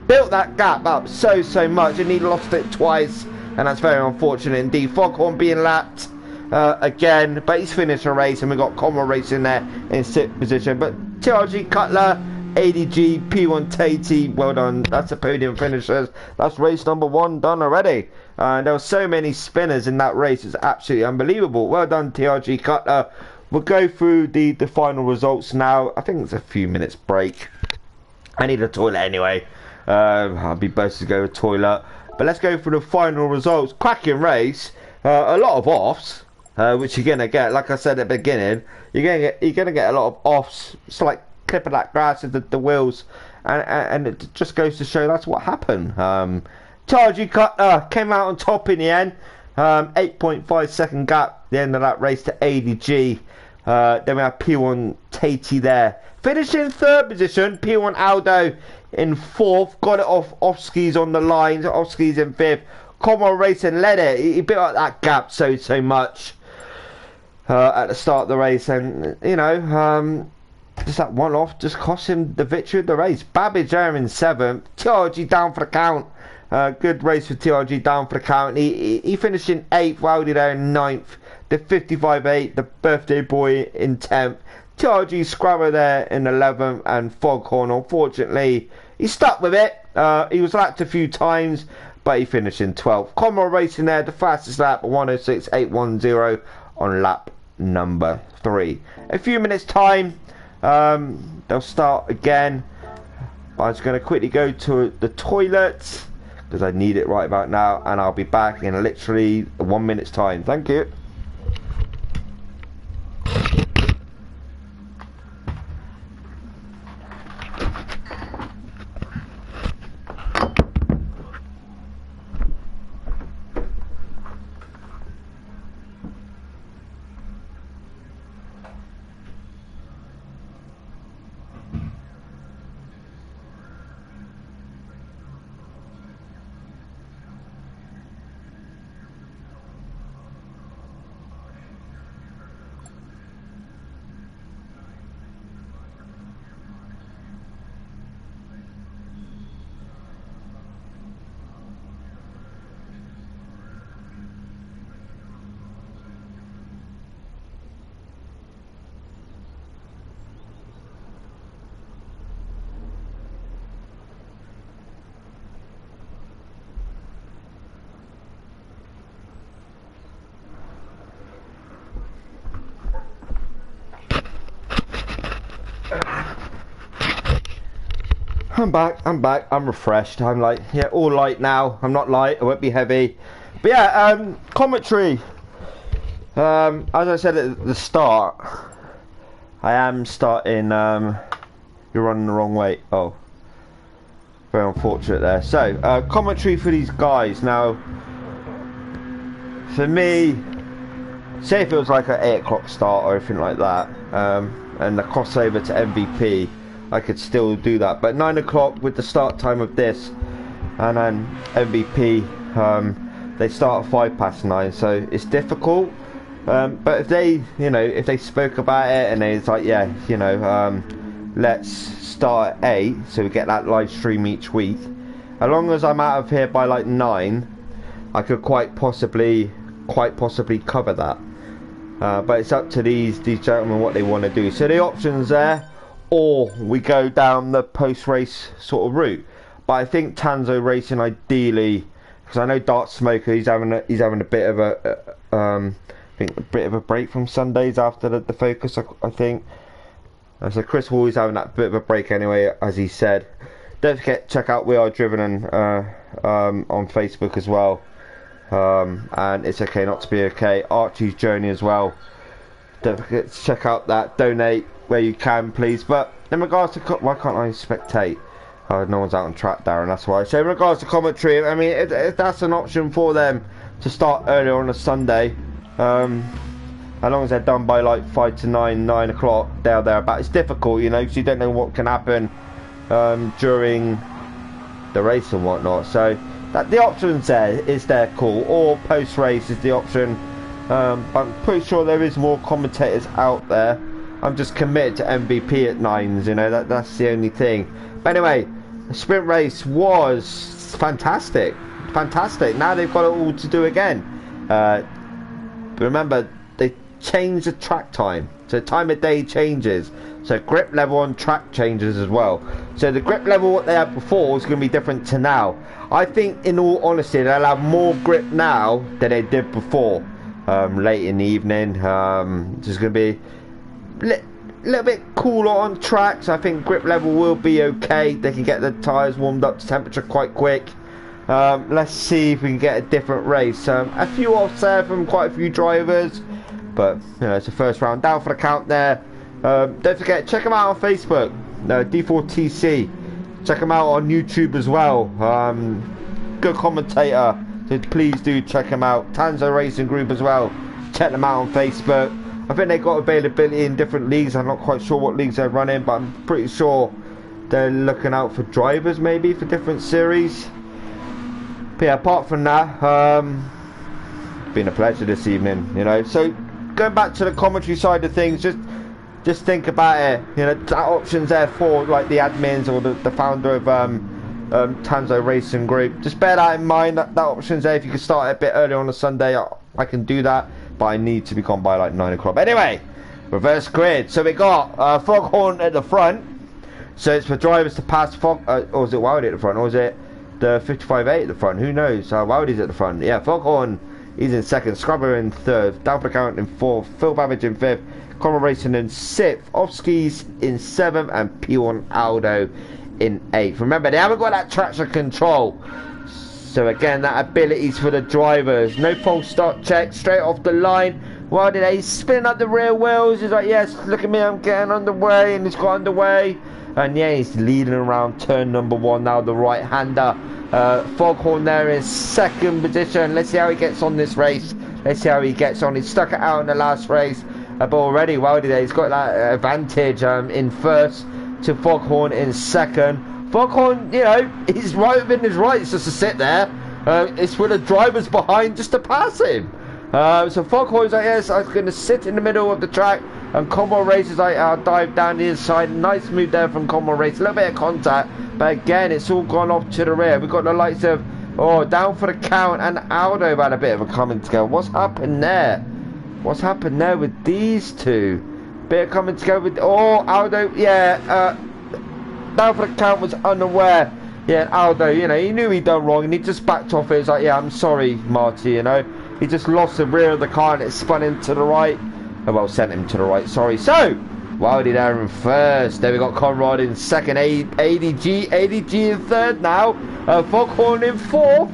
Built that gap up so much, and he lost it twice. And that's very unfortunate indeed. Foghorn being lapped again, but he's finished the race, and we've got Conrad racing there in 6th position. But TRG Cutler, ADG, P1 Tate, well done. That's the podium finishers. That's race number 1 done already. There were so many spinners in that race, it's absolutely unbelievable. Well done, TRG Cutler. We'll go through the final results now. I think it's a few minutes break. I need a toilet anyway. I'll be best to go to the toilet. But let's go through the final results. Cracking race. A lot of offs, which you're gonna get. Like I said at the beginning, you're gonna get a lot of offs. It's like clipping that grass with the wheels, and it just goes to show that's what happened. TRG Cutler came out on top in the end. 8.5 second gap the end of that race to ADG. Then we have P1 Tate there, finishing 3rd position. P1 Aldo in 4th, got it off skis on the line. Off skis in 5th. Conrad Racing led it. He built up that gap so much at the start of the race, and you know, just that one off just cost him the victory of the race. Babbage there in 7th. TRG down for the count. Good race for TRG down for the count. He finished in 8th. Wildy there in 9th. The 55.8, the birthday boy in 10th. TRG Scrabber there in 11th, and Foghorn, unfortunately, he stuck with it. He was lapped a few times, but he finished in 12th. Conrad Racing there, the fastest lap, 106.810 on lap number 3. A few minutes time, they'll start again. I'm just going to quickly go to the toilet, because I need it right about now, and I'll be back in literally 1 minute's time. Thank you. I'm back, I'm refreshed. I'm like, yeah, all light now. I'm not light, I won't be heavy. But yeah, commentary. As I said at the start, I am starting, you're running the wrong way. Oh, very unfortunate there. So, commentary for these guys. Now, for me, say if it was like an 8 o'clock start or anything like that, and the crossover to MVP, I could still do that. But 9 o'clock with the start time of this, and then MVP, they start at 9:05, so it's difficult. But if they, if they spoke about it and it's like, yeah, let's start at 8, so we get that live stream each week. As long as I'm out of here by like 9, I could quite possibly cover that. But it's up to these gentlemen what they want to do. So the options there, or we go down the post-race sort of route. But I think Tanso Racing ideally, because I know Dark Smoker, he's having a bit of a break from Sundays after the Focus, I think. So Chris Wall, having that bit of a break anyway, as he said. Don't forget, check out We Are Driven on Facebook as well. And It's Okay Not to Be Okay, Archie's Journey as well. Don't forget to check out that, donate where you can please. But in regards to why can't I spectate? Oh, no one's out on track, Darren, that's why. So in regards to commentary, I mean, if that's an option for them to start earlier on a Sunday, as long as they're done by like 5 to 9 o'clock, thereabout. It's difficult, because you don't know what can happen during the race and whatnot. So the option's there, is their call, or post race is the option. I'm pretty sure there is more commentators out there. I'm just committed to MVP at 9s, that's the only thing. But anyway, the sprint race was fantastic. Now they've got it all to do again. Remember, they changed the track time, so time of day changes, so grip level on track changes as well. So the grip level what they had before is going to be different to now. I think, in all honesty, they'll have more grip now than they did before. Late in the evening, just going to be a little bit cooler on tracks. I think grip level will be okay. They can get the tyres warmed up to temperature quite quick. Let's see if we can get a different race. A few offs there from quite a few drivers, but it's the first round. Down for the count there. Don't forget, check them out on Facebook, D4TC. Check them out on YouTube as well. Good commentator, so please do check them out. Tanso Racing Group as well. Check them out on Facebook. I think they've got availability in different leagues. I'm not quite sure what leagues they're running, but I'm pretty sure they're looking out for drivers maybe for different series. But yeah, apart from that, been a pleasure this evening, So going back to the commentary side of things, just think about it. That option's there for like the admins or the founder of Tanso Racing Group. Just bear that in mind. That option's there. If you can start a bit earlier on a Sunday, I can do that, but I need to be gone by like 9 o'clock. But anyway, reverse grid. So we got Foghorn at the front. So it's for drivers to pass or is it Wildy at the front, or is it the 55A at the front? Who knows? Wildy's at the front. Yeah, Foghorn, he's in second. Scrubber in third. Down for the count in fourth. Phil Babbage in fifth. Conrad Racing in sixth. Offskis in seventh. And P1 Aldo in eighth. Remember, they haven't got that traction control. So again, that ability's for the drivers. No false start check. Straight off the line. Wildy, he's spinning up the rear wheels. He's like, yes, look at me, I'm getting underway. And he's got underway. And yeah, he's leading around turn number 1 now, the right-hander. Foghorn there in second position. Let's see how he gets on this race. Let's see how he gets on. He stuck it out in the last race. But already, Wildy there, he's got that advantage in first to Foghorn in second. Foghorn, he's right within his rights just to sit there. It's for the drivers behind just to pass him. So Foghorn's like, yes, I was going to sit in the middle of the track. And Combo Race is like, I'll dive down the inside. Nice move there from Combo Race. A little bit of contact. But again, it's all gone off to the rear. We've got the likes of, down for the count. And Aldo had a bit of a coming together. What's happened there? What's happened there with these two? Bit of coming together with, Aldo, yeah. Down for the count was unaware. Yeah, Aldo, he knew he'd done wrong. And he just backed off it. He's like, yeah, I'm sorry, Marty, He just lost the rear of the car and it spun him to the right. Well, sent him to the right, sorry. So, Wildy there in first. Then we got Conrad in second. ADG in third now. Foghorn in fourth.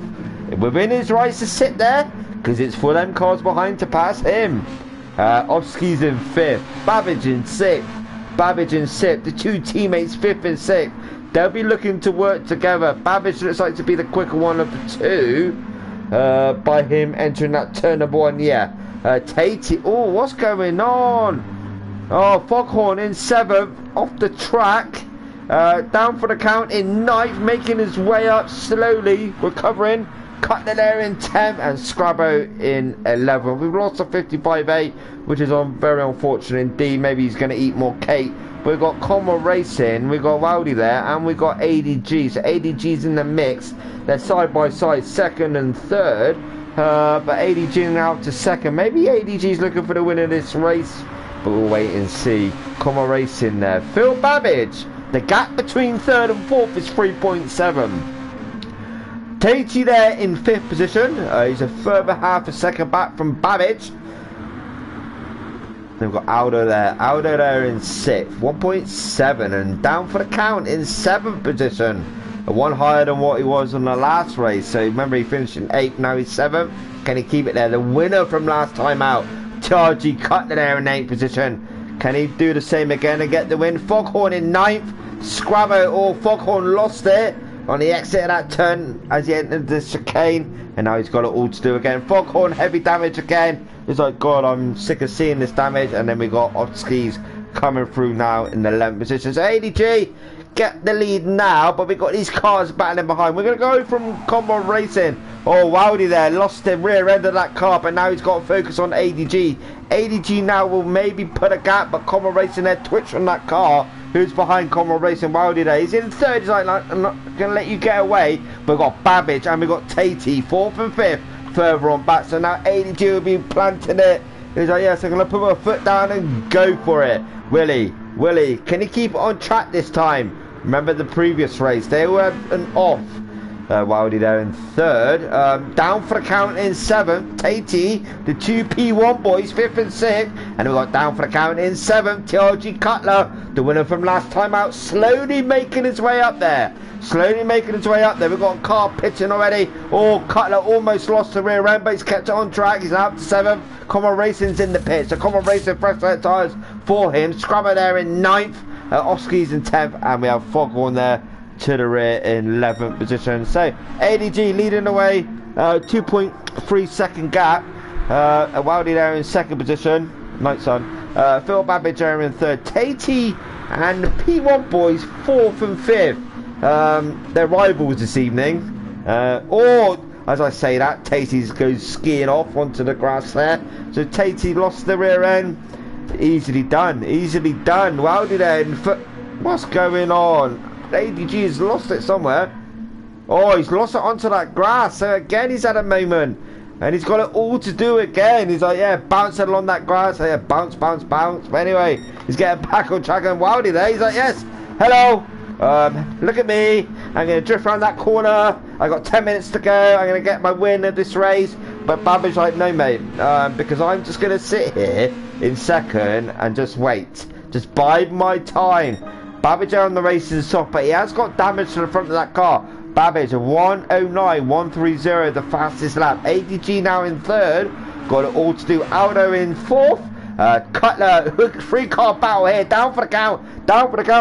Within his rights to sit there, because it's for them cars behind to pass him. Oski's in fifth. Babbage in sixth. The two teammates fifth and sixth. They'll be looking to work together. Babbage looks like to be the quicker one of the two. By him entering that turn of one, yeah. Tatey, oh, what's going on? Oh, Foghorn in seventh, off the track. Down for the count in ninth, making his way up slowly, recovering. Cutler there in 10th and Scrabbo in 11th. We've lost a 55A, which is very unfortunate indeed. Maybe he's going to eat more cake. We've got Comma Racing, we've got Wildy there, and we've got ADG. So ADG's in the mix. They're side by side, second and third. But ADG now up to second. Maybe ADG's looking for the win of this race. But we'll wait and see. Comma Racing there. Phil Babbage. The gap between third and fourth is 3.7. Tatey there in fifth position. He's a further half a second back from Babbage. Then we've got Aldo there in sixth, 1.7, and down for the count in seventh position. One higher than what he was on the last race. So remember, he finished in eighth, now he's seventh. Can he keep it there? The winner from last time out, TRG Cutler there in eighth position. Can he do the same again and get the win? Foghorn in ninth. Scrabbo, or Foghorn lost it on the exit of that turn as he entered the chicane, and now he's got it all to do again. Foghorn heavy damage again. It's like, God, I'm sick of seeing this damage. And then we got Otskis coming through now in the 11th position. So ADG get the lead now, but we've got these cars battling behind. We're going to go from Combo Racing. Oh, Wildy there lost the rear end of that car, but now he's got to focus on ADG. ADG now will maybe put a gap, but Combo Racing there twitch on that car. Who's behind Combo Racing? Wildy there. He's in third. He's like, I'm not going to let you get away. But we've got Babbage and we've got Tatey, fourth and fifth, further on back. So now ADG will be planting it. He's like, yes, I'm going to put my foot down and go for it. Willie, can he keep it on track this time? Remember the previous race, they were an off. Wildy there in third. Down for the count in seventh. Tatey, the two P1 boys, fifth and sixth. And we got down for the count in seventh. TRG Cutler, the winner from last time out, slowly making his way up there. We've got a car pitching already. Oh, Cutler almost lost the rear end, but he's kept it on track. He's now up to seventh. Common Racing's in the pit. So Common Racing fresh set tyres for him. Scrubber there in ninth. Oski's in 10th. And we have Foghorn there to the rear in 11th position. So ADG leading the way, 2.3 second gap. Wildy there in second position. Night sun. Phil Babbage there in third. Tatey and the P1 boys fourth and fifth. They're rivals this evening. Or as I say that, Tatey goes skiing off onto the grass there. So Tatey lost the rear end. Easily done. Wildy there in foot. What's going on? ADG has lost it somewhere. Oh, he's lost it onto that grass. So again, he's had a moment. And he's got it all to do again. He's like, yeah, bouncing along that grass. Yeah, bounce. But anyway, he's getting back on track. And Wildy there, he's like, yes, hello. Look at me. I'm going to drift around that corner. I got 10 minutes to go. I'm going to get my win of this race. But Babbage's like, no, mate. Because I'm just going to sit here in second and just wait. Just bide my time. Babbage on the race is soft, but he has got damage to the front of that car. Babbage, 1:09.130, the fastest lap. ADG now in third. Got it all to do. Aldo in fourth. Cutler, free car battle here. Down for the count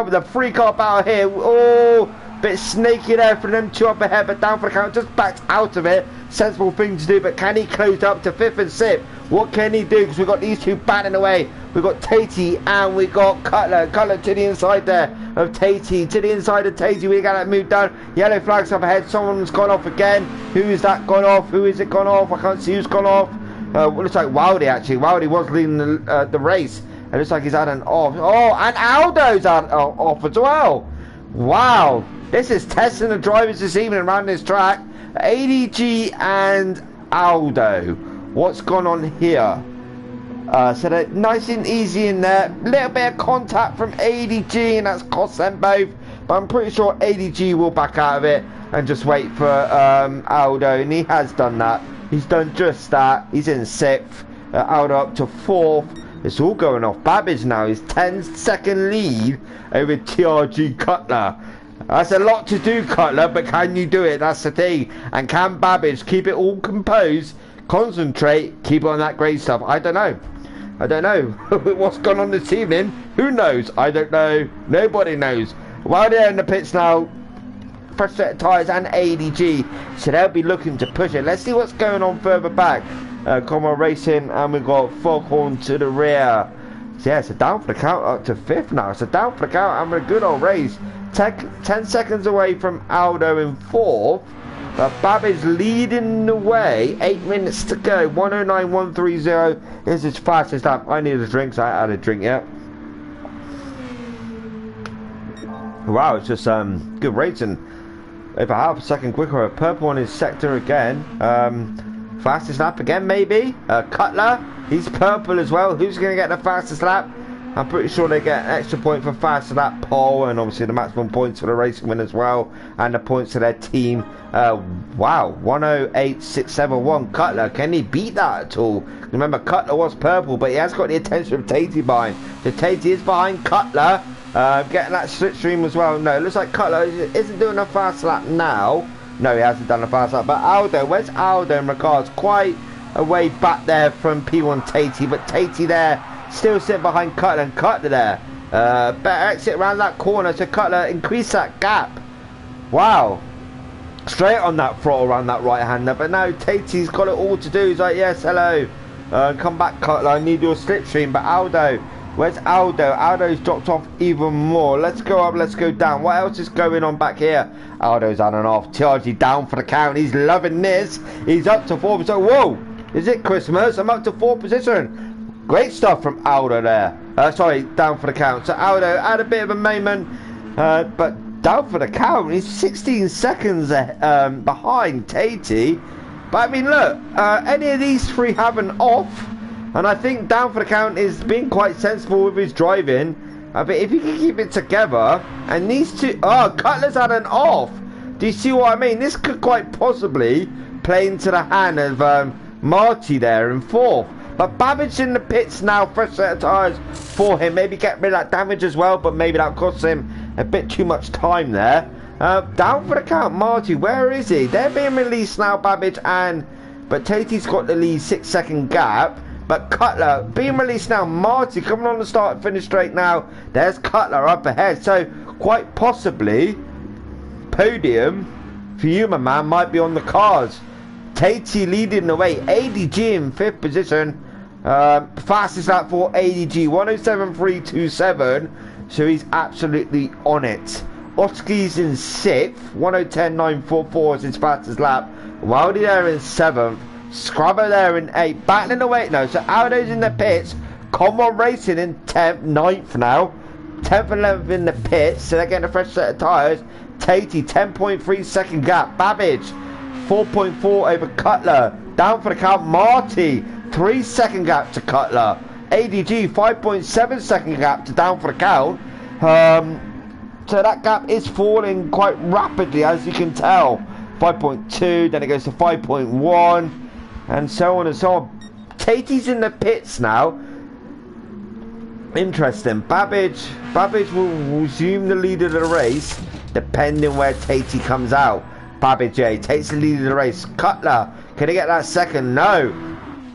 with a free car battle here. Oh, bit snaky there for them two up ahead, but down for the count, just backed out of it. Sensible thing to do, but can he close up to fifth and sixth? What can he do? Because we've got these two batting away. We've got Tatey and we got Cutler. Cutler to the inside there of Tatey. To the inside of Tatey. We got that move down. Yellow flags up ahead. Someone's gone off again. Who is that gone off? Who is it gone off? I can't see who's gone off. Looks like Wildy actually. Wildy was leading the race. It looks like he's had an off. Oh, and Aldo's had off as well. Wow. This is testing the drivers this evening around this track. ADG and Aldo. What's gone on here? So they're nice and easy in there. Little bit of contact from ADG and that's cost them both. But I'm pretty sure ADG will back out of it and just wait for Aldo. And he has done that. He's done just that. He's in sixth. Aldo up to fourth. It's all going off. Babbage now is 10-second lead over TRG Cutler. That's a lot to do, Cutler, but can you do it? That's the thing. And can Babbage keep it all composed, concentrate, keep on that great stuff? I don't know. I don't know. What's gone on this evening? Who knows? I don't know. Nobody knows. While they're in the pits now, fresh set of tyres and ADG, so they'll be looking to push it. Let's see what's going on further back. Conway Racing, and we've got Foghorn to the rear. So yeah, it's a down for the count up to 5th now. It's a down for the count and a good old race. 10 seconds away from Aldo in 4th. But Babbage leading the way. 8 minutes to go. 109.130 is his fastest lap. I need a drink, so I haven't had a drink yet. Wow, it's just good racing. Over half a second quicker. A purple on his sector again. Fastest lap again, maybe. Cutler, he's purple as well. Who's going to get the fastest lap? I'm pretty sure they get an extra point for fastest lap pole, and obviously the maximum points for the racing win as well, and the points to their team. Wow, 108.671. Cutler, can he beat that at all? Remember, Cutler was purple, but he has got the attention of Tatey behind. So Tatey is behind Cutler, getting that slipstream as well. No, it looks like Cutler isn't doing a fast lap now. No, he hasn't done a fast lap. But Aldo, where's Aldo in regards? Quite a way back there from P1 Tatey. But Tatey there, still sitting behind Cutler. And Cutler there. Better exit around that corner. So Cutler increase that gap. Wow. Straight on that throttle around that right hander. But now Tatey's got it all to do. He's like, yes, hello. Come back, Cutler. I need your slipstream. But Aldo. Where's Aldo? Aldo's dropped off even more. Let's go up, let's go down. What else is going on back here? Aldo's on and off. TRG down for the count. He's loving this. He's up to 4th position. Whoa! Is it Christmas? I'm up to 4th position. Great stuff from Aldo there. Sorry, down for the count. So Aldo had a bit of a moment, but down for the count. He's 16 seconds behind Tatey. But I mean, look, any of these three have an off. And I think down for the count is being quite sensible with his driving. But if he can keep it together, and these two, Cutler's had an off. Do you see what I mean? This could quite possibly play into the hand of Marty there in 4th. But Babbage in the pits now, fresh set of tyres for him. Maybe get rid of that damage as well, but maybe that costs him a bit too much time there. Down for the count, Marty, where is he? They're being released now, Babbage, but Tatey's got the lead 6-second gap. But Cutler being released now. Marty coming on the start finish straight now. There's Cutler up ahead. So quite possibly podium for you, my man, might be on the cards. Tatey leading the way. ADG in 5th position. Fastest lap for ADG 107.327. So he's absolutely on it. Oski's in 6th. 110.944 is his fastest lap. Wildy there in 7th. Scrubber there in 8th, battling away. No, so Aldo's in the pits. Conway Racing in 10th, 9th now. 10th and 11th in the pits, so they're getting a fresh set of tyres. Tatey, 10.3 second gap. Babbage, 4.4 over Cutler. Down for the count, Marty, 3 second gap to Cutler. ADG, 5.7 second gap to down for the count. So that gap is falling quite rapidly, as you can tell. 5.2, then it goes to 5.1. And so on and so on. Tatey's in the pits now. Interesting. Babbage will resume the lead of the race, depending where Tatey comes out. Babbage takes the lead of the race. Cutler, can he get that second? No.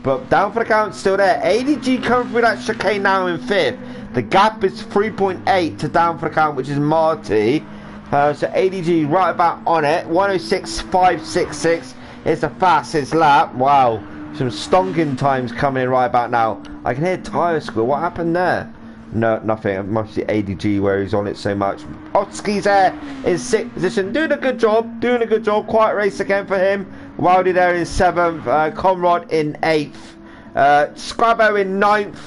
But down for the count, still there. ADG coming through that chicane now in 5th. The gap is 3.8 to down for the count, which is Marty. So ADG right about on it. 106.566 is the fastest lap. Wow, some stonking times coming in right about now. I can hear tyre squeal. What happened there? No, nothing. It must be ADG where he's on it so much. Oski's there in 6th position. Doing a good job. Quiet race again for him. Wildy there in 7th. Conrad in 8th. Scrabbo in 9th.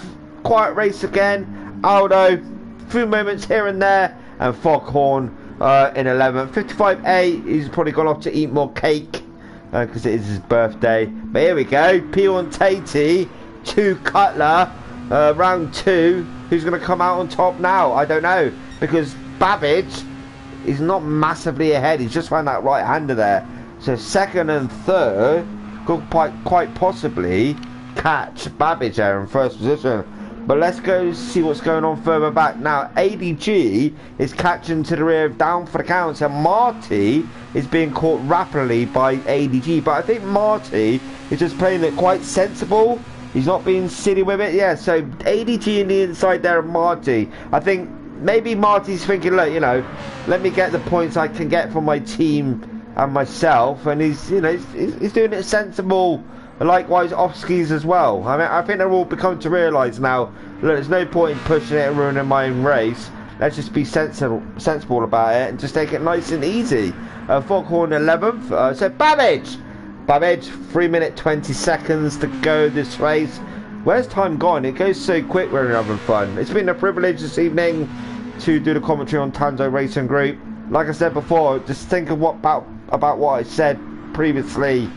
Quiet race again. Aldo, few moments here and there. And Foghorn in 11th. 55A, he's probably gone off to eat more cake because it is his birthday. But here we go. P1 Tatey to Cutler. Round 2. Who's going to come out on top now? I don't know, because Babbage is not massively ahead. He's just found that right hander there. So 2nd and 3rd could quite possibly catch Babbage there in 1st position. But let's go see what's going on further back. Now, ADG is catching to the rear down for the count. So Marty is being caught rapidly by ADG. But I think Marty is just playing it quite sensible. He's not being silly with it. Yeah, so ADG in the inside there of Marty. I think maybe Marty's thinking, look, you know, let me get the points I can get from my team and myself. And he's, you know, he's doing it sensible. Likewise, off skis as well. I mean, I think they're all become to realise now, look, there's no point in pushing it and ruining my own race. Let's just be sensible about it and just take it nice and easy. Foghorn 11th. So Babbage, 3 minutes 20 seconds to go this race. Where's time gone? It goes so quick when we're having fun. It's been a privilege this evening to do the commentary on Tanso Racing Group. Like I said before, just think of about what I said previously.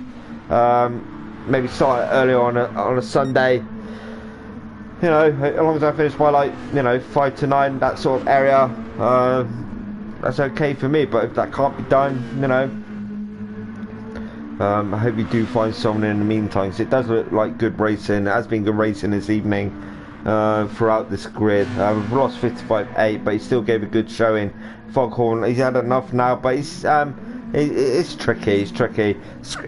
Maybe start earlier on a Sunday. You know, as long as I finish by like, you know, 5 to 9, that sort of area, that's okay for me. But if that can't be done, you know, I hope you do find someone in the meantime, because it does look like good racing. It has been good racing this evening throughout this grid. We've lost 55.8, but he still gave a good showing. Foghorn, he's had enough now, but he's it's tricky. It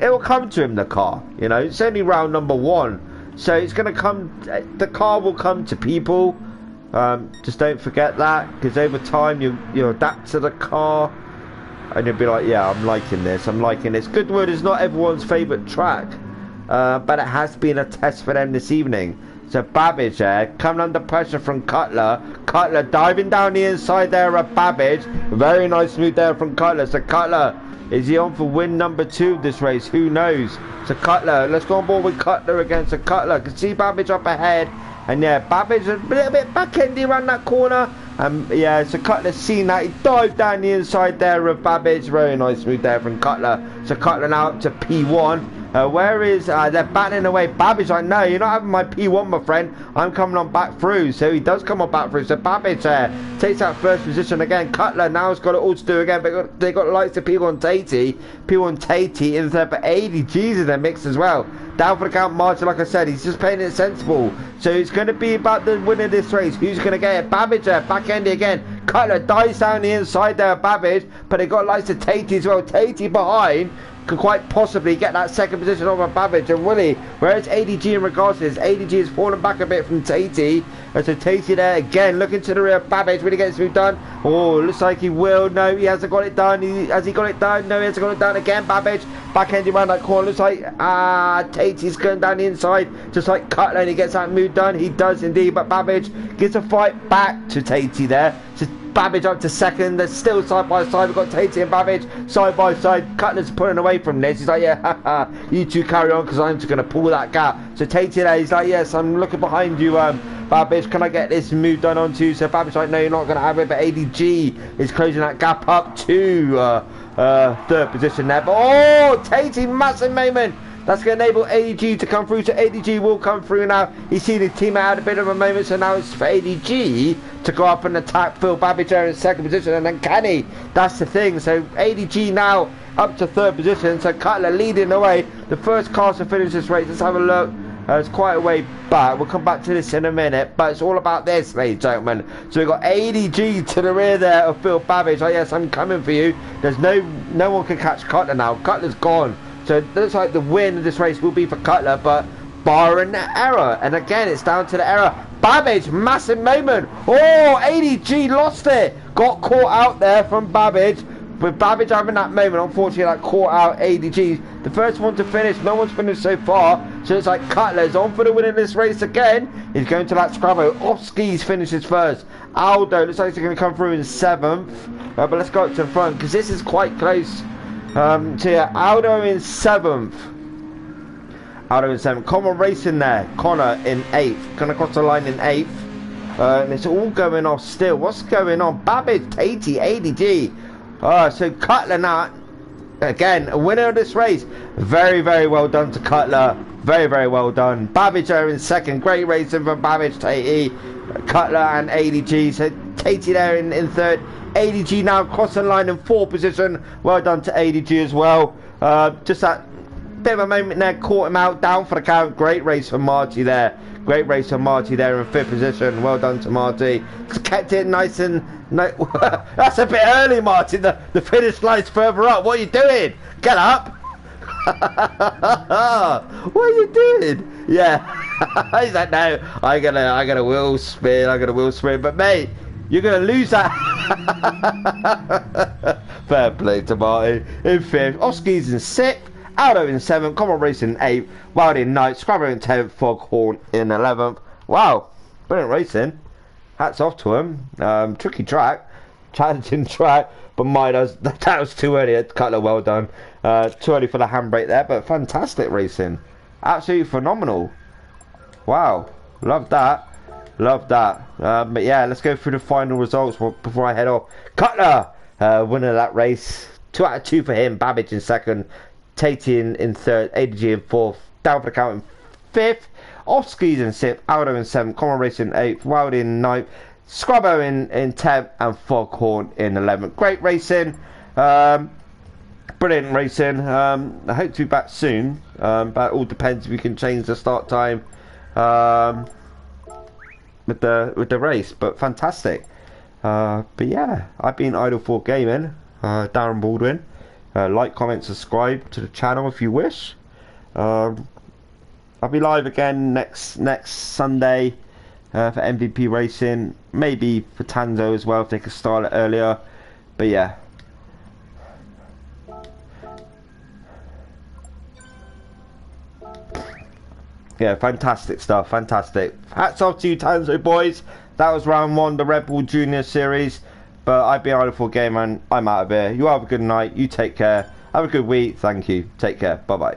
will come to him, the car. You know, it's only round number 1, so it's going to come. The car will come to people. Just don't forget that, because over time you adapt to the car, and you'll be like, yeah, I'm liking this. Goodwood is not everyone's favourite track, but it has been a test for them this evening. So Babbage there, coming under pressure from Cutler. Cutler diving down the inside there of Babbage. Very nice move there from Cutler. So Cutler, is he on for win number 2 of this race? Who knows? So Cutler, let's go on board with Cutler again. So Cutler can see Babbage up ahead. And yeah, Babbage a little bit back-endy around that corner. Yeah, so Cutler's seen that. He dived down the inside there of Babbage. Very nice move there from Cutler. So Cutler now up to P1. Where is, they're battling away. Babbage like, no, you're not having my P1, my friend. I'm coming on back through. So he does come on back through. So Babbage takes that first position again. Cutler now has got it all to do again. But they got the likes of P1 Tatey in there, but ADG's in their mix as well. Down for the count, Martin, like I said, he's just playing it sensible. So it's going to be about the winner of this race. Who's going to get it? Babbage there, back end again. Cutler dies down the inside there, Babbage, but they got likes of Tatey as well. Tatey behind could quite possibly get that second position over Babbage and Willie. Whereas ADG in regards to this, ADG has fallen back a bit from Tatey. And so Tatey there again, looking to the rear of Babbage. Will he get this move done? Oh, looks like he will. No, he hasn't got it done. Has he got it done? No, he hasn't got it done again. Babbage back-ending around that corner. Looks like Tatey's going down the inside, just like Cutler, and he gets that move done. He does indeed, but Babbage gives a fight back to Tatey there. So Babbage up to second. They're still side by side. We've got Tatey and Babbage side by side. Cutler's pulling away from this. He's like, yeah, haha, you two carry on, because I'm just going to pull that gap. So Tatey there, he's like, yes, I'm looking behind you, Babbage, can I get this move done onto you? So Babbage's like, no, you're not going to have it, but ADG is closing that gap up to third position there. But oh, Tatey, massive moment. That's going to enable ADG to come through. So ADG will come through now. He's seen his team out a bit of a moment, so now it's for ADG to go up and attack Phil Babbage there in second position, and then can he? That's the thing. So ADG now up to third position. So Cutler leading the way. The first car to finish this race. Let's have a look. It's quite a way back. We'll come back to this in a minute, but it's all about this, ladies and gentlemen. So we've got ADG to the rear there of Phil Babbage. Oh yes, I'm coming for you. There's no one can catch Cutler now. Cutler's gone. So it looks like the win of this race will be for Cutler, but barring the error. And again, it's down to the error. Babbage, massive moment. Oh, ADG lost it. Got caught out there from Babbage. With Babbage having that moment, unfortunately, that caught out ADG. The first one to finish, no one's finished so far. So it's like Cutler's on for the win in this race again. He's going to that Scrabble. Off skis finishes first. Aldo looks like he's going to come through in 7th. But let's go up to the front, because this is quite close. So yeah, Aldo in 7th. Common Racing there. Connor in 8th. Gonna cross the line in 8th. And it's all going off still. What's going on? Babbage, Tatey, ADG. So Cutler now, again, a winner of this race. Very, very well done to Cutler. Very, very well done. Babbage there in 2nd. Great racing from Babbage, Tatey, Cutler and ADG. So Tatey there in 3rd. ADG now crossing line in 4th position. Well done to ADG as well. Just that Bit of a moment there, caught him out, down for the count. Great race from Marty there. Great race from Marty there in 5th position. Well done to Marty. Just kept it nice and... That's a bit early, Marty. The finish line's further up. What are you doing? Get up. What are you doing? Yeah. He's like, no, I got a wheel spin. But mate, you're gonna lose that. Fair play to Marty in 5th. Oskies in 6th. Aldo in 7th. Common Racing in 8th. Wild in 9th. Scrabber in 10th. Foghorn in 11th. Wow, brilliant racing. Hats off to him. Tricky track, challenging track, but that was too early. Cutler, well done. Too early for the handbrake there, but fantastic racing. Absolutely phenomenal. Wow, love that. But yeah, let's go through the final results before I head off. Cutler, winner of that race. 2 out of 2 for him. Babbage in 2nd. Tatey in 3rd. ADG in 4th. Down for the count in 5th. Oskies in 6th. Aldo in 7th. Common Racing in 8th. Wild in 9th. Scrubbo in 10th. And Foghorn in 11th. Great racing. Brilliant racing. I hope to be back soon. But it all depends if we can change the start time with the race. But fantastic. But yeah, I've been Idle4 Gaming. Darren Baldwin. Like, comment, subscribe to the channel if you wish. I'll be live again next Sunday for MVP racing, maybe for Tanso as well if they could start it earlier. But yeah, fantastic stuff, fantastic. Hats off to you, Tanso boys. That was round 1, the Redbull Junior Series. But I've been Idle4 Gamer and I'm out of here. You have a good night. You take care. Have a good week. Thank you. Take care. Bye bye.